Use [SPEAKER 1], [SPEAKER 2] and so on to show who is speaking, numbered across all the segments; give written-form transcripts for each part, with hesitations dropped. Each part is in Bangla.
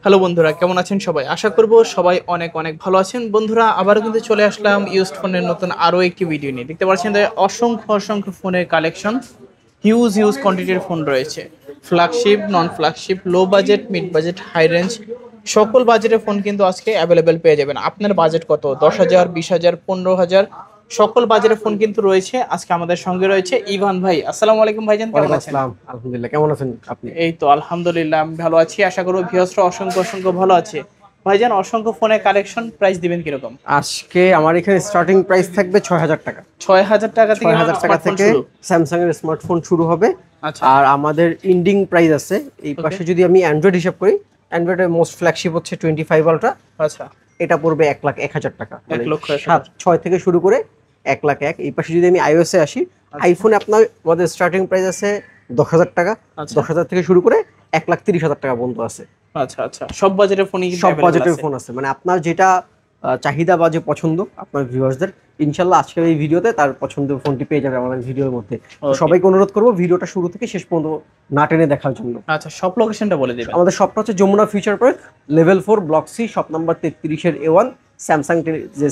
[SPEAKER 1] হ্যালো বন্ধুরা, কেমন আছেন সবাই? আশা করব সবাই অনেক অনেক ভালো আছেন। বন্ধুরা, আবারও কিন্তু চলে আসলাম ইউজড ফোনের নতুন আরও একটি ভিডিও নিয়ে। দেখতে পাচ্ছেন যে অসংখ্য অসংখ্য ফোনের কালেকশন, হিউজ হিউজ কোয়ান্টিটির ফোন রয়েছে। Flagship, non flagship, low budget, mid budget, high range, সকল বাজেটের ফোন কিন্তু আজকে অ্যাভেলেবেল পেয়ে যাবেন। আপনার বাজেট কত? 10,000, 20,000, 15,000, সকল বাজেটের ফোন কিন্তু রয়েছে। আজকে আমাদের সঙ্গে রয়েছে ইভান ভাই। আসসালামু আলাইকুম ভাইজান, কেমন
[SPEAKER 2] ওয়ালাইকুম
[SPEAKER 1] আছেন?
[SPEAKER 2] আসসালাম। আলহামদুলিল্লাহ, কেমন আছেন আপনি?
[SPEAKER 1] এই তো আলহামদুলিল্লাহ, আমি ভালো আছি। আশা করব ভিউয়ার্সরা অসংখ্য অসংখ্য ভালো আছে। ভাইজান, অসংখ্য ফোনের কালেকশন, প্রাইস দিবেন কিরকম?
[SPEAKER 2] আজকে আমার এখানে স্টার্টিং প্রাইস থাকবে 6,000 টাকা।
[SPEAKER 1] 6,000 টাকা থেকে
[SPEAKER 2] 6,000 টাকা
[SPEAKER 1] স্মার্টফোন
[SPEAKER 2] থেকে
[SPEAKER 1] শুরু?
[SPEAKER 2] স্যামসাং এর স্মার্টফোন শুরু হবে।
[SPEAKER 1] আচ্ছা।
[SPEAKER 2] আর আমাদের ইন্ডিং প্রাইস আছে এই পাশে, যদি আমি অ্যান্ড্রয়েড হিসাব করি, অ্যান্ড্রয়েডের মোস্ট ফ্ল্যাগশিপ হচ্ছে 25 আলট্রা।
[SPEAKER 1] আচ্ছা।
[SPEAKER 2] এটা পড়বে 1,01,000 টাকা,
[SPEAKER 1] 1,01,000।
[SPEAKER 2] 6 থেকে শুরু করে 1,01,000। এই পাশে যদি আমি আইওএসে আসি, আইফোনে আপনার আমাদের স্টার্টিং প্রাইস আছে 10,000 টাকা।
[SPEAKER 1] আচ্ছা
[SPEAKER 2] 10,000 থেকে শুরু করে 1,30,000 টাকা পর্যন্ত আছে।
[SPEAKER 1] আচ্ছা। আচ্ছা, সব বাজেটের ফোনই কিন্তু
[SPEAKER 2] সব
[SPEAKER 1] available
[SPEAKER 2] বাজেটের
[SPEAKER 1] আছে।
[SPEAKER 2] ফোন আছে, মানে আপনার যেটা চাহিদা বা যে পছন্দ আপনার ভিউয়ার্সদের, ইনশাল্লাহ আজকের এই ভিডিওতে তার পছন্দের ফোনটি পেয়ে যাবে আমাদের ভিডিওর মধ্যে। তো সবাইকে অনুরোধ করবো ভিডিওটা শুরু থেকে শেষ পর্যন্ত না টেনে দেখার জন্য।
[SPEAKER 1] আচ্ছা, সব লোকেশনটা বলে দিবেন।
[SPEAKER 2] আমাদের শপটা হচ্ছে Jamuna future park, level 4, block C, shop number 33 A1।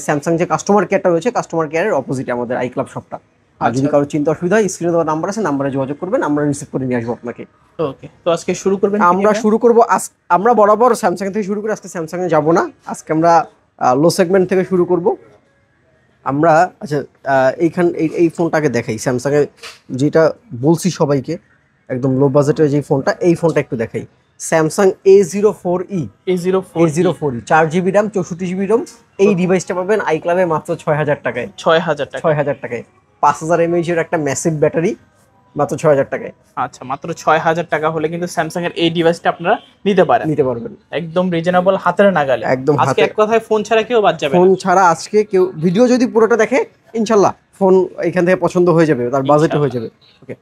[SPEAKER 2] Samsung যে কাস্টমার কেয়ারটা রয়েছে, কাস্টমার কেয়ারের অপোজিটে আমাদের আই ক্লাব শপটা। আর যদি কারো চিন্তা অসুবিধা হয়, স্ক্রিনে দেওয়া নাম্বার আছে, নাম্বারে যোগাযোগ করবেন, আমরা রিসিভ করে নিয়ে আসবো আপনাকে।
[SPEAKER 1] ওকে, তো আজকে শুরু করবেন?
[SPEAKER 2] আমরা শুরু করব আমরা বরাবর স্যামসাং থেকে শুরু করে আজকে স্যামসাং এ যাব না। আজকে আমরা লো সেগমেন্ট থেকে শুরু করব। আমরা আচ্ছা, এই ফোনটাকে দেখাই, স্যামসাং এর যেটা বলছি সবাইকে, একদম লো বাজেটের যে ফোনটা, এই ফোনটা একটু দেখাই। Samsung A04e। A04e 4GB RAM, 64GB ROM. এই ডিভাইসটা পাবেন আই ক্লাবে মাত্র 6,000 টাকায়।
[SPEAKER 1] 6,000 টাকা?
[SPEAKER 2] 6,000 টাকায় 5,000 mAh এর একটা ম্যাসিভ ব্যাটারি, মাত্র 6,000 টাকায়।
[SPEAKER 1] আচ্ছা, মাত্র 6,000 টাকা হলে কিন্তু স্যামসাং এর এই ডিভাইসটা আপনারা নিতে পারবেন একদম রিজনেবল, হাতের নাগালে।
[SPEAKER 2] একদম
[SPEAKER 1] আজকে এক কথায় ফোন ছাড়া কেউ বাদ যাবে না।
[SPEAKER 2] ফোন ছাড়া আজকে কেউ, ভিডিও যদি পুরোটা দেখে ইনশাল্লাহ ফোন এখান থেকে পছন্দ হয়ে যাবে, তার বাজেটে হয়ে যাবে। ওকে,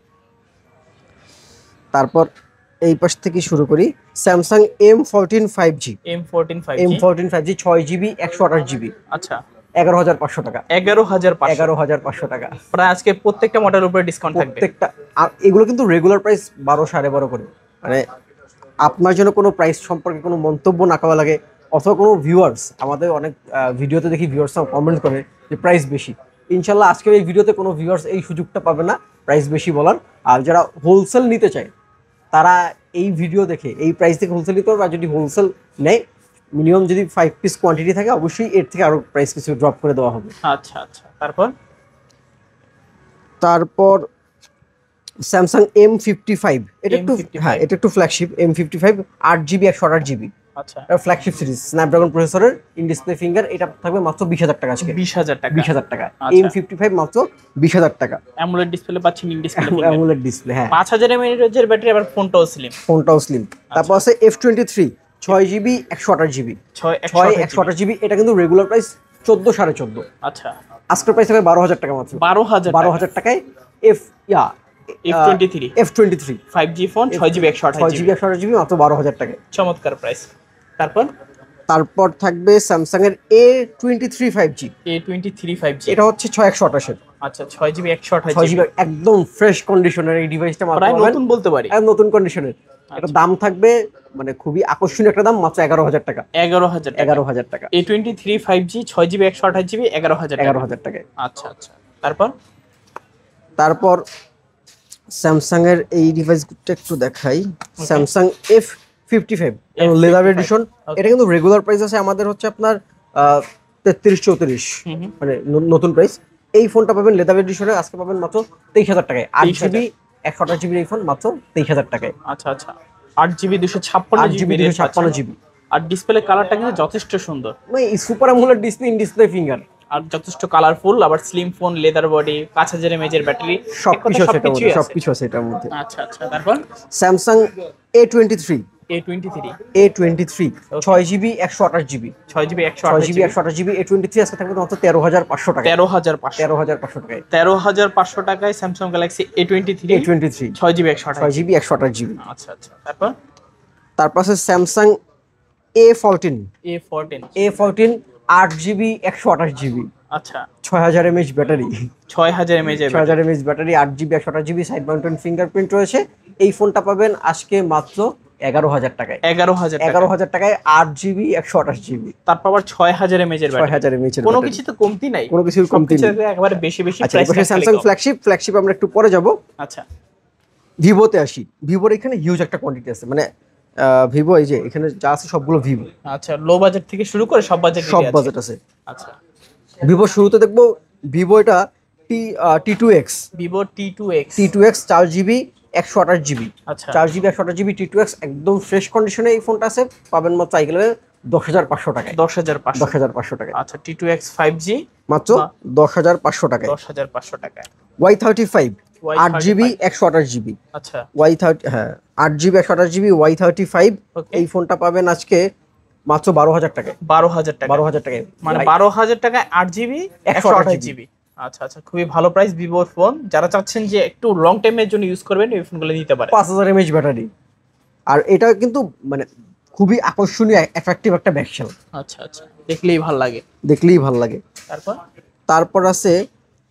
[SPEAKER 2] তারপর এই পাশ থেকে শুরু করি। Samsung M14 5G। M14 5G 6GB 128GB।
[SPEAKER 1] আচ্ছা,
[SPEAKER 2] 11,500 টাকা।
[SPEAKER 1] 11,500
[SPEAKER 2] টাকা।
[SPEAKER 1] প্রায় আজকে প্রত্যেকটা মডেলের উপরে ডিসকাউন্ট থাকবে।
[SPEAKER 2] প্রত্যেকটা। আর এগুলো কিন্তু রেগুলার প্রাইস 12-12.5 করে। মানে আপনার জন্য কোনো প্রাইস সম্পর্কে কোনো মন্তব্য না করা লাগে, অথবা কোনো ভিউয়ার্স, আমাদের অনেক ভিডিওতে দেখি ভিউয়ার্স কমেন্ট করে যে প্রাইস বেশি। ইনশাল্লাহ আজকের এই ভিডিওতে কোনো ভিউয়ার্স এই সুযোগটা পাবে না প্রাইস বেশি বলার। আর যারা হোলসেল নিতে চায় তারা এই ভিডিও দেখে এই প্রাইস থেকে হোলসেল নিতে পারবে। আর যদি হোলসেল নেয়, মিনিমাম যদি 5 পিস কোয়ান্টিটি থাকে, অবশ্যই এর থেকে আরও প্রাইস কিছু ড্রপ করে দেওয়া হবে।
[SPEAKER 1] আচ্ছা আচ্ছা, তারপর
[SPEAKER 2] স্যামসাং M55। এটা একটু, হ্যাঁ, এটা একটু ফ্ল্যাগশিপ। M55 8GB 128GB। আচ্ছা, ফ্ল্যাগশিপ সিরিজ, স্ন্যাপড্রাগন প্রসেসরের, ইন ডিসপ্লে ফিঙ্গার। এটা থাকবে মাত্র 20,000 টাকা আজকে।
[SPEAKER 1] 20,000 টাকা?
[SPEAKER 2] 20,000 টাকা। M55 মাত্র 20,000 টাকা।
[SPEAKER 1] অ্যামোলেড ডিসপ্লে পাচ্ছেন, ইন ডিসপ্লে
[SPEAKER 2] অ্যামোলেড ডিসপ্লে, হ্যাঁ।
[SPEAKER 1] 5,000 mAh এর ব্যাটারি, আবার ফোনটাও স্লিম।
[SPEAKER 2] তারপর আছে F23 6GB 128GB। 128GB। এটা কিন্তু রেগুলার প্রাইস 14,500।
[SPEAKER 1] আচ্ছা,
[SPEAKER 2] আজকের প্রাইস হবে 12,000 টাকা মাত্র। 12,000 টাকায় F23
[SPEAKER 1] 5G phone, 6GB
[SPEAKER 2] 128GB মাত্র 12,000 টাকায়।
[SPEAKER 1] চমৎকার প্রাইস।
[SPEAKER 2] তারপর থাকবে স্যামসাং এর A23 5G। এটা হচ্ছে 6,128 এর।
[SPEAKER 1] আচ্ছা, 6GB 128GB,
[SPEAKER 2] একদম ফ্রেশ কন্ডিশনের এই ডিভাইসটা মাত্র
[SPEAKER 1] নতুন বলতে পারি,
[SPEAKER 2] নতুন কন্ডিশনের। এটা দাম থাকবে মানে খুবই আকর্ষণীয় একটা দাম, মাত্র 11,000 টাকা। 11,000 টাকা।
[SPEAKER 1] A23 5G 6GB 128GB 11,000
[SPEAKER 2] টাকায়।
[SPEAKER 1] আচ্ছা আচ্ছা,
[SPEAKER 2] তারপর স্যামসাং এর এই ডিভাইসটা একটু দেখাই। Samsung F55 leather addition. এটা কিন্তু রেগুলার প্রাইস আছে আমাদের হচ্ছে আপনার 33-34, মানে নতুন প্রাইস। এই ফোনটা পাবেন লেদার এডিশনে, আজকে পাবেন মাত্র 23,000 টাকায়। 8GB 128GB এই ফোন মাত্র 23,000 টাকায়।
[SPEAKER 1] আচ্ছা আচ্ছা, 8GB 256GB। আর ডিসপ্লে কালারটা কিন্তু যথেষ্ট সুন্দর,
[SPEAKER 2] মানে super AMOLED display, in display finger,
[SPEAKER 1] আর যথেষ্ট কালারফুল। আবার slim phone, leather body, 5,000 mAh এর ব্যাটারি,
[SPEAKER 2] সবকিছু আছে এটার মধ্যে।
[SPEAKER 1] আচ্ছা আচ্ছা, তারপর
[SPEAKER 2] Samsung A23 6GB 128GB।
[SPEAKER 1] 6GB 128GB
[SPEAKER 2] A23 আজকে থাকবে মাত্র 13,500 টাকা।
[SPEAKER 1] 13,500 টাকায়। 13,500 টাকায় Samsung Galaxy A23 6GB
[SPEAKER 2] 128GB।
[SPEAKER 1] আচ্ছা আচ্ছা,
[SPEAKER 2] তারপর আছে স্যামসাং A14 8GB 128GB।
[SPEAKER 1] আচ্ছা,
[SPEAKER 2] 6,000 mAh battery.
[SPEAKER 1] 6,000 mAh
[SPEAKER 2] battery, 8GB 128GB, side mountain fingerprint রয়েছে। এই ফোনটা পাবেন আজকে মাত্র 11,000 টাকায়।
[SPEAKER 1] 11,000 টাকা।
[SPEAKER 2] 11,000 টাকায় 8GB 128GB।
[SPEAKER 1] তারপর আবার 6,000 mAh এর ব্যাটারি।
[SPEAKER 2] 6,000 mAh এর
[SPEAKER 1] কোনো
[SPEAKER 2] ব্যাটারি।
[SPEAKER 1] কিছু তো কমতি নাই,
[SPEAKER 2] কোনো কিছুর কমতি নেই।
[SPEAKER 1] সবকিছু একেবারে বেশি বেশি
[SPEAKER 2] আচ্ছা,
[SPEAKER 1] প্রাইস।
[SPEAKER 2] এবার স্যামসাং ফ্ল্যাগশিপ আমরা একটু পরে যাব।
[SPEAKER 1] আচ্ছা,
[SPEAKER 2] ভিভোতে আসি। ভিভোর এখানে হিউজ একটা কোয়ান্টিটি আছে, মানে ভিভো এই যে এখানে যা আছে সবগুলো ভিভো।
[SPEAKER 1] আচ্ছা, লো বাজেট থেকে শুরু করে সব বাজেট
[SPEAKER 2] আছে।
[SPEAKER 1] আচ্ছা,
[SPEAKER 2] ভিভো শুরুতে দেখবো ভিভো এটা T2X,
[SPEAKER 1] Vivo T2X
[SPEAKER 2] 4GB 128GB।
[SPEAKER 1] আচ্ছা,
[SPEAKER 2] 4GB 128GB T2X একদম ফ্রেশ কন্ডিশনে এই ফোনটা আছে, পাবেন মাত্র চাইলে 10,500 টাকায়।
[SPEAKER 1] 10,500
[SPEAKER 2] 10,500 টাকায়।
[SPEAKER 1] আচ্ছা, T2X 5G
[SPEAKER 2] মাত্র 10,500 টাকায়।
[SPEAKER 1] 10,500 টাকায়।
[SPEAKER 2] Y35 8GB 128GB।
[SPEAKER 1] আচ্ছা,
[SPEAKER 2] Y30 হ্যাঁ 8GB 128GB Y35 এই ফোনটা পাবেন আজকে মাত্র 12,000 টাকায়।
[SPEAKER 1] 12,000 টাকা।
[SPEAKER 2] 12,000 টাকায়,
[SPEAKER 1] মানে 12,000 টাকায় 8GB 128GB। আচ্ছা আচ্ছা, খুবই ভালো প্রাইস ভিভোর ফোন। যারা চাচ্ছেন যে একটু লং টাইমের জন্য ইউজ করবেন এই ফোনগুলো নিতে পারেন।
[SPEAKER 2] 5,000 mAh ব্যাটারি, আর এটা কিন্তু মানে খুবই আকর্ষণীয় অ্যাট্রাকটিভ একটা ব্যাকশেল।
[SPEAKER 1] আচ্ছা আচ্ছা, দেখলেই ভালো লাগে।
[SPEAKER 2] তারপর আছে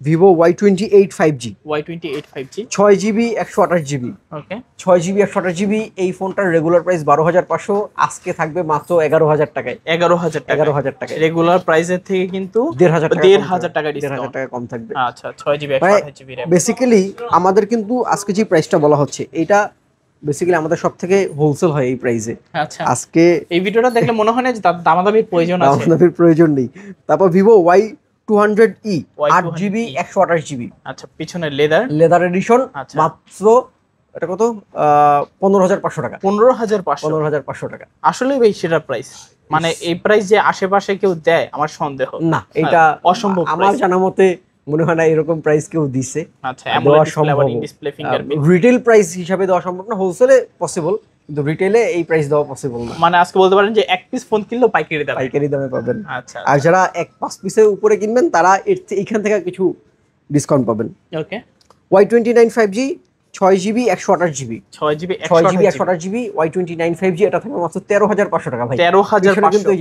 [SPEAKER 2] Vivo Y28 5G।
[SPEAKER 1] Y28 5G
[SPEAKER 2] 6GB 128GB।
[SPEAKER 1] ওকে,
[SPEAKER 2] 6GB 128GB এই ফোনটার রেগুলার প্রাইস 12,500, আজকে থাকবে মাত্র 11,000 টাকায়।
[SPEAKER 1] 11,000 টাকা।
[SPEAKER 2] 11,000 টাকায়
[SPEAKER 1] রেগুলার প্রাইসের থেকে কিন্তু
[SPEAKER 2] 1,500
[SPEAKER 1] টাকা
[SPEAKER 2] 1,500 টাকা কম থাকবে।
[SPEAKER 1] আচ্ছা, 6GB 128GB RAM।
[SPEAKER 2] বেসিক্যালি আমাদের কিন্তু আজকে যে প্রাইসটা বলা হচ্ছে এটা বেসিক্যালি আমাদের সব থেকে হোলসেল হয় এই প্রাইসে।
[SPEAKER 1] আচ্ছা,
[SPEAKER 2] আজকে
[SPEAKER 1] এই ভিডিওটা দেখলে মনে হয় না যে দামাদামির প্রয়োজন আছে।
[SPEAKER 2] দামাদামির প্রয়োজন নেই। তারপর ভিভো Y200E 8GB 128GB।
[SPEAKER 1] আচ্ছা, পিছনে লেদার
[SPEAKER 2] এডিশন
[SPEAKER 1] আচ্ছা,
[SPEAKER 2] মাত্র এটা কত 15,500 টাকা।
[SPEAKER 1] 15,500
[SPEAKER 2] টাকা।
[SPEAKER 1] আসলে ভাই সেটার প্রাইস, মানে এই প্রাইস যে আশেপাশে কেউ দেয় আমার সন্দেহ।
[SPEAKER 2] না, এটা
[SPEAKER 1] অসম্ভব।
[SPEAKER 2] আমার জানা মতে মনে হয় না এরকম প্রাইস কেউ দিছে।
[SPEAKER 1] আচ্ছা, অ্যামোলেড ডিসপ্লে আবার in display fingerprint.
[SPEAKER 2] Retail price হিসাবে দেওয়া সম্ভব না, হোলসেলে পসিবল, কিন্তু রিটেলে এই প্রাইস দেওয়া পসিবল না।
[SPEAKER 1] মানে আজকে বলতে পারেন যে এক পিস ফোন কিনলেও পাইকারি দামে
[SPEAKER 2] পাবেন।
[SPEAKER 1] আচ্ছা,
[SPEAKER 2] আর যারা 5 পিসের উপরে কিনবেন তারা এইখান থেকে কিছু ডিসকাউন্ট পাবেন।
[SPEAKER 1] ওকে,
[SPEAKER 2] Y29 5G 6GB 128GB।
[SPEAKER 1] 6GB
[SPEAKER 2] 128GB Y29 5G এটা থাকবে মাত্র 13,500 টাকা ভাই।
[SPEAKER 1] 13,500
[SPEAKER 2] কিন্তু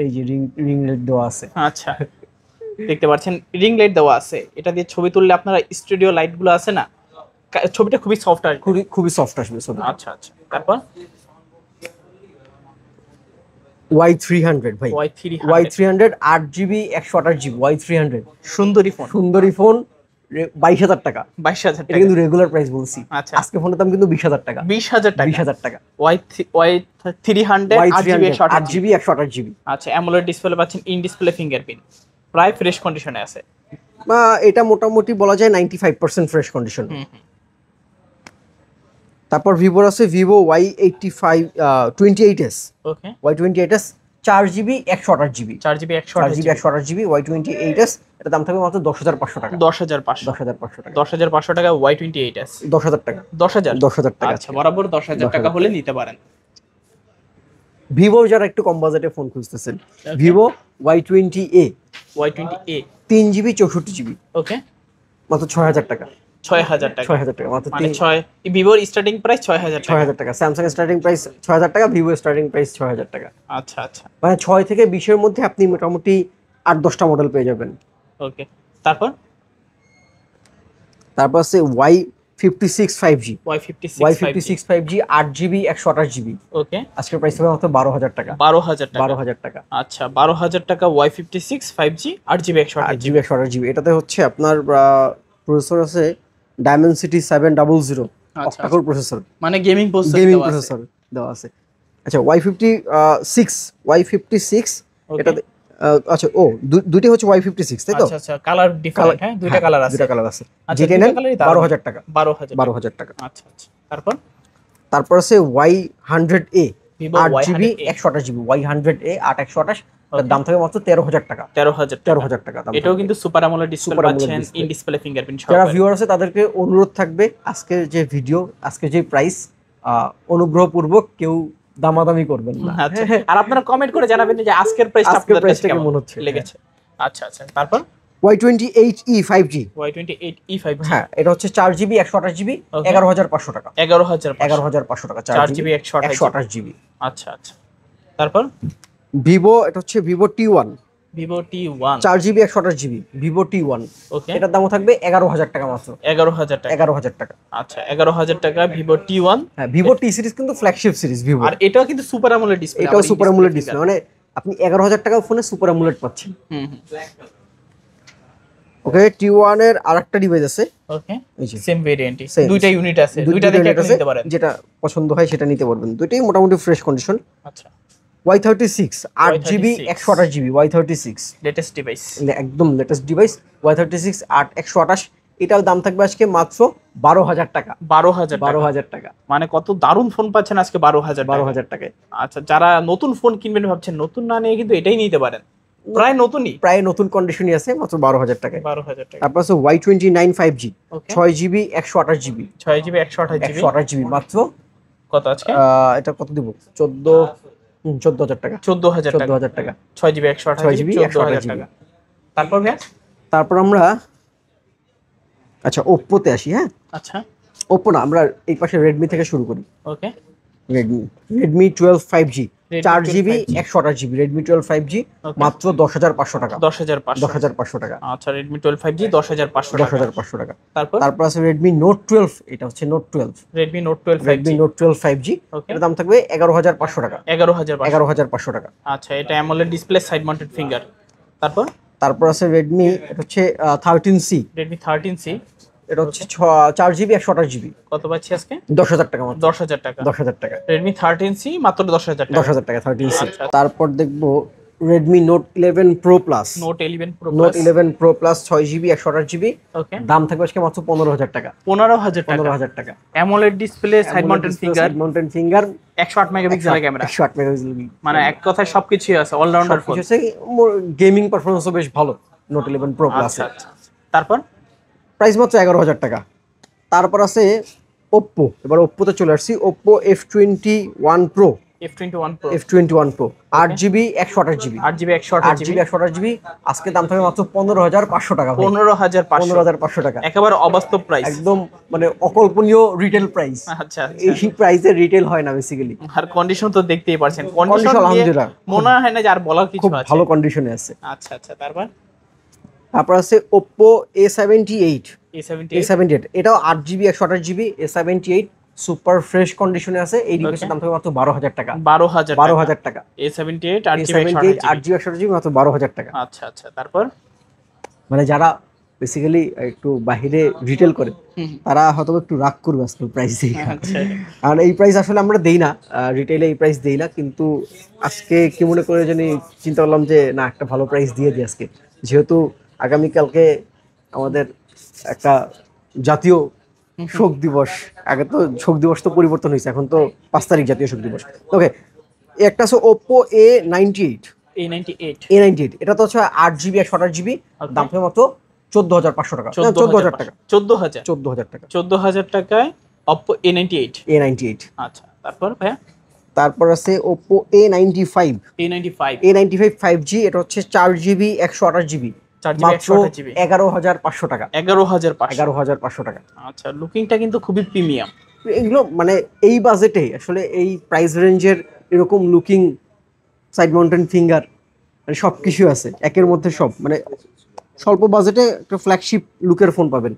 [SPEAKER 2] এই যে রিং লাইট দেওয়া আছে।
[SPEAKER 1] আচ্ছা, দেখতে পাচ্ছেন রিং লাইট দেওয়া আছে। এটা দিয়ে ছবি তুললে আপনারা স্টুডিও লাইট গুলো আছে না, ছবিটা খুবই সফট আসবে।
[SPEAKER 2] খুবই সফট আসবে ছবি।
[SPEAKER 1] আচ্ছা আচ্ছা, তারপর
[SPEAKER 2] Y300 ভাই। Y300 8GB 128GB Y300 সুন্দরী ফোন 22,000 টাকা।
[SPEAKER 1] 22,000
[SPEAKER 2] এটা
[SPEAKER 1] টাকা
[SPEAKER 2] কিন্তু রেগুলার প্রাইস বলছি।
[SPEAKER 1] আচ্ছা,
[SPEAKER 2] আজকে ফোনের দাম কিন্তু 20,000 টাকা।
[SPEAKER 1] 20,000
[SPEAKER 2] টাকা।
[SPEAKER 1] Y300
[SPEAKER 2] 8GB 128GB।
[SPEAKER 1] আচ্ছা, অ্যামোলেড ডিসপ্লে পাচ্ছেন, ইন ডিসপ্লে ফিঙ্গারপ্রিন্ট, প্রায় ফ্রেশ কন্ডিশনে আছে।
[SPEAKER 2] এটা মোটামুটি বলা যায় 95% ফ্রেশ কন্ডিশন। তারপর ভিভোর আছে ভিভো Y28S।
[SPEAKER 1] ওকে,
[SPEAKER 2] Y28S 4GB 128GB।
[SPEAKER 1] 4GB
[SPEAKER 2] 128GB Y28S এটা দাম থাকবে মাত্র 10,500 টাকা।
[SPEAKER 1] 10,500 টাকা। 10,500 টাকা Y28S।
[SPEAKER 2] 10,000 টাকা।
[SPEAKER 1] 10,000 টাকা। আচ্ছা, বরাবর 10,000 টাকা হলে নিতে পারেন।
[SPEAKER 2] ভিভো যারা একটু কম বাজেটে ফোন খুঁজতেছেন, ভিভো Y20A 3GB 64GB।
[SPEAKER 1] ওকে,
[SPEAKER 2] মাত্র 6,000 টাকা।
[SPEAKER 1] 6,000 টাকা।
[SPEAKER 2] 6,000 টাকা মাত্র।
[SPEAKER 1] মানে ভিভোর স্টার্টিং প্রাইস 6,000
[SPEAKER 2] টাকা। স্যামসাং স্টার্টিং প্রাইস 6,000 টাকা, ভিভো স্টার্টিং প্রাইস 6,000 টাকা।
[SPEAKER 1] আচ্ছা আচ্ছা,
[SPEAKER 2] মানে 6 থেকে 20 এর মধ্যে আপনি মোটামুটি 8-10টা মডেল পেয়ে যাবেন।
[SPEAKER 1] ওকে, তারপর
[SPEAKER 2] আছে Y56 5G।
[SPEAKER 1] Y56
[SPEAKER 2] 5G 8GB 128GB।
[SPEAKER 1] ওকে,
[SPEAKER 2] আজকের প্রাইস হবে মাত্র 12,000 টাকা।
[SPEAKER 1] 12,000 টাকা। আচ্ছা, 12,000 টাকা Y56 5G 8GB
[SPEAKER 2] 128GB। এটাতে হচ্ছে আপনার প্রসেসর আছে Dimensity 700 অক্টা-কোর প্রসেসর,
[SPEAKER 1] মানে গেমিং
[SPEAKER 2] প্রসেসর দেওয়া আছে। আচ্ছা, Y56 এটাতে আচ্ছা দুটি হচ্ছে Y56, তাই তো?
[SPEAKER 1] আচ্ছা, কালার ডিফারেন্ট। হ্যাঁ, দুইটা কালার আছে।
[SPEAKER 2] আচ্ছা, যেটা নেন 12,000 টাকা। 12,000 টাকা।
[SPEAKER 1] আচ্ছা আচ্ছা,
[SPEAKER 2] তারপর আছে Y100A 8GB 128GB Y100A 8/128। এর দাম থাকে মাত্র 13,000 টাকা। 13,000 টাকা দাম।
[SPEAKER 1] এটাও কিন্তু সুপার অ্যামোলেড ডিসপ্লে পাচ্ছেন, ইন ডিসপ্লে ফিঙ্গারপ্রিন্ট সহ।
[SPEAKER 2] যারা ভিউয়ার আছে তাদেরকে অনুরোধ থাকবে আজকের যে ভিডিও, আজকের যে প্রাইস, অনুগ্রহপূর্বক কেউ দামাদামি করবেন না।
[SPEAKER 1] আচ্ছা, আর আপনারা কমেন্ট করে জানাবেন যে আজকের প্রাইসটা আপনাদের কাছে কেমন লেগেছে। আচ্ছা আচ্ছা, তারপর
[SPEAKER 2] Y28E 5G।
[SPEAKER 1] Y28E 5G।
[SPEAKER 2] হ্যাঁ, এটা হচ্ছে 4GB 128GB 11,500 টাকা। 11,500 টাকা
[SPEAKER 1] 4GB 128GB।
[SPEAKER 2] GB।
[SPEAKER 1] আচ্ছা আচ্ছা, তারপর
[SPEAKER 2] ভিভো এটা হচ্ছে Vivo T1
[SPEAKER 1] Vivo T1
[SPEAKER 2] 4GB 128GB Vivo T1,
[SPEAKER 1] ওকে
[SPEAKER 2] এটার দামও থাকবে 11,000 টাকা মাত্র।
[SPEAKER 1] 11,000 টাকা
[SPEAKER 2] 11,000 টাকা।
[SPEAKER 1] আচ্ছা 11,000 টাকা ভিভো T1।
[SPEAKER 2] হ্যাঁ, ভিভো টি সিরিজ কিন্তু ফ্ল্যাগশিপ সিরিজ ভিভো,
[SPEAKER 1] আর এটাও কিন্তু সুপার অ্যামোলেড ডিসপ্লে,
[SPEAKER 2] এটাও সুপার অ্যামোলেড ডিসপ্লে, মানে আপনি 11,000 টাকা ফোনে সুপার অ্যামোলেড পাচ্ছেন।
[SPEAKER 1] হুম
[SPEAKER 2] ওকে, T1 এর আরেকটা ডিভাইস আছে,
[SPEAKER 1] ওকে
[SPEAKER 2] এই যে
[SPEAKER 1] সেম ভেরিয়েন্টই,
[SPEAKER 2] Same.
[SPEAKER 1] দুইটা ইউনিট আছে, দুইটা
[SPEAKER 2] দুইটা
[SPEAKER 1] দেখে
[SPEAKER 2] unit
[SPEAKER 1] আপনি
[SPEAKER 2] আছে,
[SPEAKER 1] নিতে পারেন।
[SPEAKER 2] যেটা পছন্দ হয় সেটা নিতে পারবেন। দুইটাই মোটামুটি ফ্রেশ কন্ডিশন।
[SPEAKER 1] আচ্ছা
[SPEAKER 2] Y36 8GB 128GB Y36
[SPEAKER 1] latest device,
[SPEAKER 2] একদম লেটেস্ট ডিভাইস Y36 128, এটার দাম থাকবে আজকে মাত্র 12,000 টাকা।
[SPEAKER 1] 12,000 টাকা।
[SPEAKER 2] 12,000 টাকা,
[SPEAKER 1] মানে কত দারুণ ফোন পাচ্ছেন আজকে 12,000 টাকা।
[SPEAKER 2] 12,000 টাকায়।
[SPEAKER 1] আচ্ছা যারা নতুন ফোন কিনবেন ভাবছেন, নতুন না নিয়ে কিন্তু এটাই নিতে পারেন, প্রায় নতুনই,
[SPEAKER 2] প্রায় নতুন কন্ডিশনই আছে, মাত্র 12,000 টাকায়।
[SPEAKER 1] 12,000 টাকা।
[SPEAKER 2] তারপর আছে Y29 5G
[SPEAKER 1] ওকে
[SPEAKER 2] 6GB 128GB
[SPEAKER 1] 6GB 128GB
[SPEAKER 2] 128GB মাত্র
[SPEAKER 1] কত আজকে?
[SPEAKER 2] এটা কত দিব, 14,000 টাকা।
[SPEAKER 1] 14,000 টাকা।
[SPEAKER 2] 14,000 টাকা
[SPEAKER 1] 6GB 128GB 14,000 টাকা। তারপর ভাই
[SPEAKER 2] তারপর আমরা আচ্ছা ওপ্পোতে আসি। হ্যাঁ,
[SPEAKER 1] আচ্ছা
[SPEAKER 2] ওপ্পো না, আমরা এই পাশে রেডমি থেকে শুরু করি।
[SPEAKER 1] ওকে
[SPEAKER 2] Redmi 12 5G
[SPEAKER 1] Redmi
[SPEAKER 2] 4GB
[SPEAKER 1] 12 5G
[SPEAKER 2] 128GB Redmi 12 5G
[SPEAKER 1] Okay.
[SPEAKER 2] মাত্র 10,500 টাকা।
[SPEAKER 1] 10,500
[SPEAKER 2] 10,500 টাকা।
[SPEAKER 1] আচ্ছা রেডমি 12 5G 10,500 টাকা।
[SPEAKER 2] 10,500 টাকা।
[SPEAKER 1] তারপর
[SPEAKER 2] তারপর আছে রেডমি নোট 12, এটা হচ্ছে note 12,
[SPEAKER 1] Redmi note 12 5G
[SPEAKER 2] Redmi note 12 5G,
[SPEAKER 1] Okay.
[SPEAKER 2] এর দাম থাকবে 11,500 টাকা।
[SPEAKER 1] 11,500।
[SPEAKER 2] 11,500 টাকা।
[SPEAKER 1] আচ্ছা এটা AMOLED display, side mounted finger. তারপর
[SPEAKER 2] তারপর আছে রেডমি, এটা হচ্ছে 13C,
[SPEAKER 1] রেডমি 13C,
[SPEAKER 2] এটা হচ্ছে 4GB 128GB
[SPEAKER 1] কত পাচ্ছি আজকে?
[SPEAKER 2] 10,000 টাকা মাত্র।
[SPEAKER 1] 10,000 টাকা।
[SPEAKER 2] 10,000 টাকা।
[SPEAKER 1] রেডমি 13C মাত্র 10,000 টাকা।
[SPEAKER 2] 10,000 টাকা 13C।
[SPEAKER 1] আচ্ছা।
[SPEAKER 2] তারপর দেখবো Redmi note 11 pro plus,
[SPEAKER 1] note 11 pro
[SPEAKER 2] note 11 pro plus 6GB 128GB,
[SPEAKER 1] ওকে
[SPEAKER 2] দাম থাকবে আজকে মাত্র 15,000 টাকা।
[SPEAKER 1] 15,000 টাকা।
[SPEAKER 2] 15,000 টাকা।
[SPEAKER 1] AMOLED display, side mounted finger,
[SPEAKER 2] side mountain finger,
[SPEAKER 1] 108 মেগাপিক্সেলের ক্যামেরা,
[SPEAKER 2] 108 মেগাপিক্সেল,
[SPEAKER 1] মানে এক কথায় সবকিছুই আছে, অলরাউন্ডার ফোন।
[SPEAKER 2] কিছু আছে, গেমিং পারফরম্যান্সও বেশ ভালো নোট 11 প্রো প্লাস।
[SPEAKER 1] আচ্ছা আচ্ছা। তারপর
[SPEAKER 2] প্রাইস মাত্র 11,000 টাকা। তারপর আছে ওপ্পো, এবার ওপ্পোতে চলে আসছি। Oppo F21 pro,
[SPEAKER 1] F21 pro,
[SPEAKER 2] F21 pro 8GB 128GB
[SPEAKER 1] 8GB 128GB
[SPEAKER 2] 128GB, আজকে দাম থাকবে মাত্র 15,500 টাকা।
[SPEAKER 1] 15,500।
[SPEAKER 2] 15,500 টাকা,
[SPEAKER 1] একেবারে অবাস্তব প্রাইস,
[SPEAKER 2] একদম মানে অকল্পনীয় রিটেল প্রাইস।
[SPEAKER 1] আচ্ছা
[SPEAKER 2] এই প্রাইসে রিটেল হয় না বেসিক্যালি।
[SPEAKER 1] আর কন্ডিশন তো দেখতেই পারছেন,
[SPEAKER 2] Condition
[SPEAKER 1] কন্ডিশন
[SPEAKER 2] আলহামদুলিল্লাহ
[SPEAKER 1] মনে হয় না যে আর বলার কিছু
[SPEAKER 2] খুব
[SPEAKER 1] আছে।
[SPEAKER 2] ভালো কন্ডিশনে আছে।
[SPEAKER 1] আচ্ছা আচ্ছা। তারপর
[SPEAKER 2] তারপর আছে ওপ্পো A78,
[SPEAKER 1] A78,
[SPEAKER 2] A78 এটাও 8GB 128GB A78 super fresh কন্ডিশনে আছে। এই ডিভাইসের দাম থাকবে মাত্র 12,000 টাকা।
[SPEAKER 1] 12,000
[SPEAKER 2] 12,000 টাকা।
[SPEAKER 1] A78 8GB
[SPEAKER 2] A78
[SPEAKER 1] 128GB।
[SPEAKER 2] 8GB 128GB মাত্র 12,000 টাকা।
[SPEAKER 1] আচ্ছা আচ্ছা। তারপর
[SPEAKER 2] মানে যারা বেসিক্যালি একটু বাহিরে রিটেল করে তারা হয়তো একটু রাগ করবে আজকে প্রাইসে,
[SPEAKER 1] আচ্ছা
[SPEAKER 2] আর এই প্রাইস আসলে আমরা দেই না, রিটেলে এই প্রাইস দেই না, কিন্তু আজকে কি মনে করে জানি চিন্তা করলাম যে না একটা ভালো প্রাইস দিয়ে দিই আজকে, যেহেতু আগামীকালকে আমাদের একটা জাতীয় শোক দিবস। আগে তো শোক দিবস তো পরিবর্তন হয়েছে, এখন তো 5 তারিখ জাতীয় শোক দিবস। ওকে, একটা আছে ওপ্পো A98,
[SPEAKER 1] A98,
[SPEAKER 2] A98 এটা তো হচ্ছে 8GB 128GB, দাম থাকবে মাত্র 14,500 টাকা। 14,000 টাকা।
[SPEAKER 1] 14,000
[SPEAKER 2] 14,000 টাকা।
[SPEAKER 1] 14,000 টাকায় Oppo A98।
[SPEAKER 2] A98।
[SPEAKER 1] আচ্ছা তারপর ভাইয়া
[SPEAKER 2] তারপর আছে Oppo A95,
[SPEAKER 1] A95,
[SPEAKER 2] A95 5G, এটা হচ্ছে 4GB 128GB
[SPEAKER 1] 4GB
[SPEAKER 2] মাত্র
[SPEAKER 1] 128GB
[SPEAKER 2] 11,500 টাকা।
[SPEAKER 1] 11,500।
[SPEAKER 2] 11,500 টাকা।
[SPEAKER 1] আচ্ছা লুকিংটা কিন্তু খুবই প্রিমিয়াম।
[SPEAKER 2] এগুলো মানে এই বাজেটে আসলে এই প্রাইস রেঞ্জের এরকম লুকিং, সাইড মাউন্টেন ফিঙ্গার, মানে সব কিছু আছে একের মধ্যে সব, মানে স্বল্প বাজেটে একটা ফ্ল্যাগশিপ লুকের ফোন পাবেন।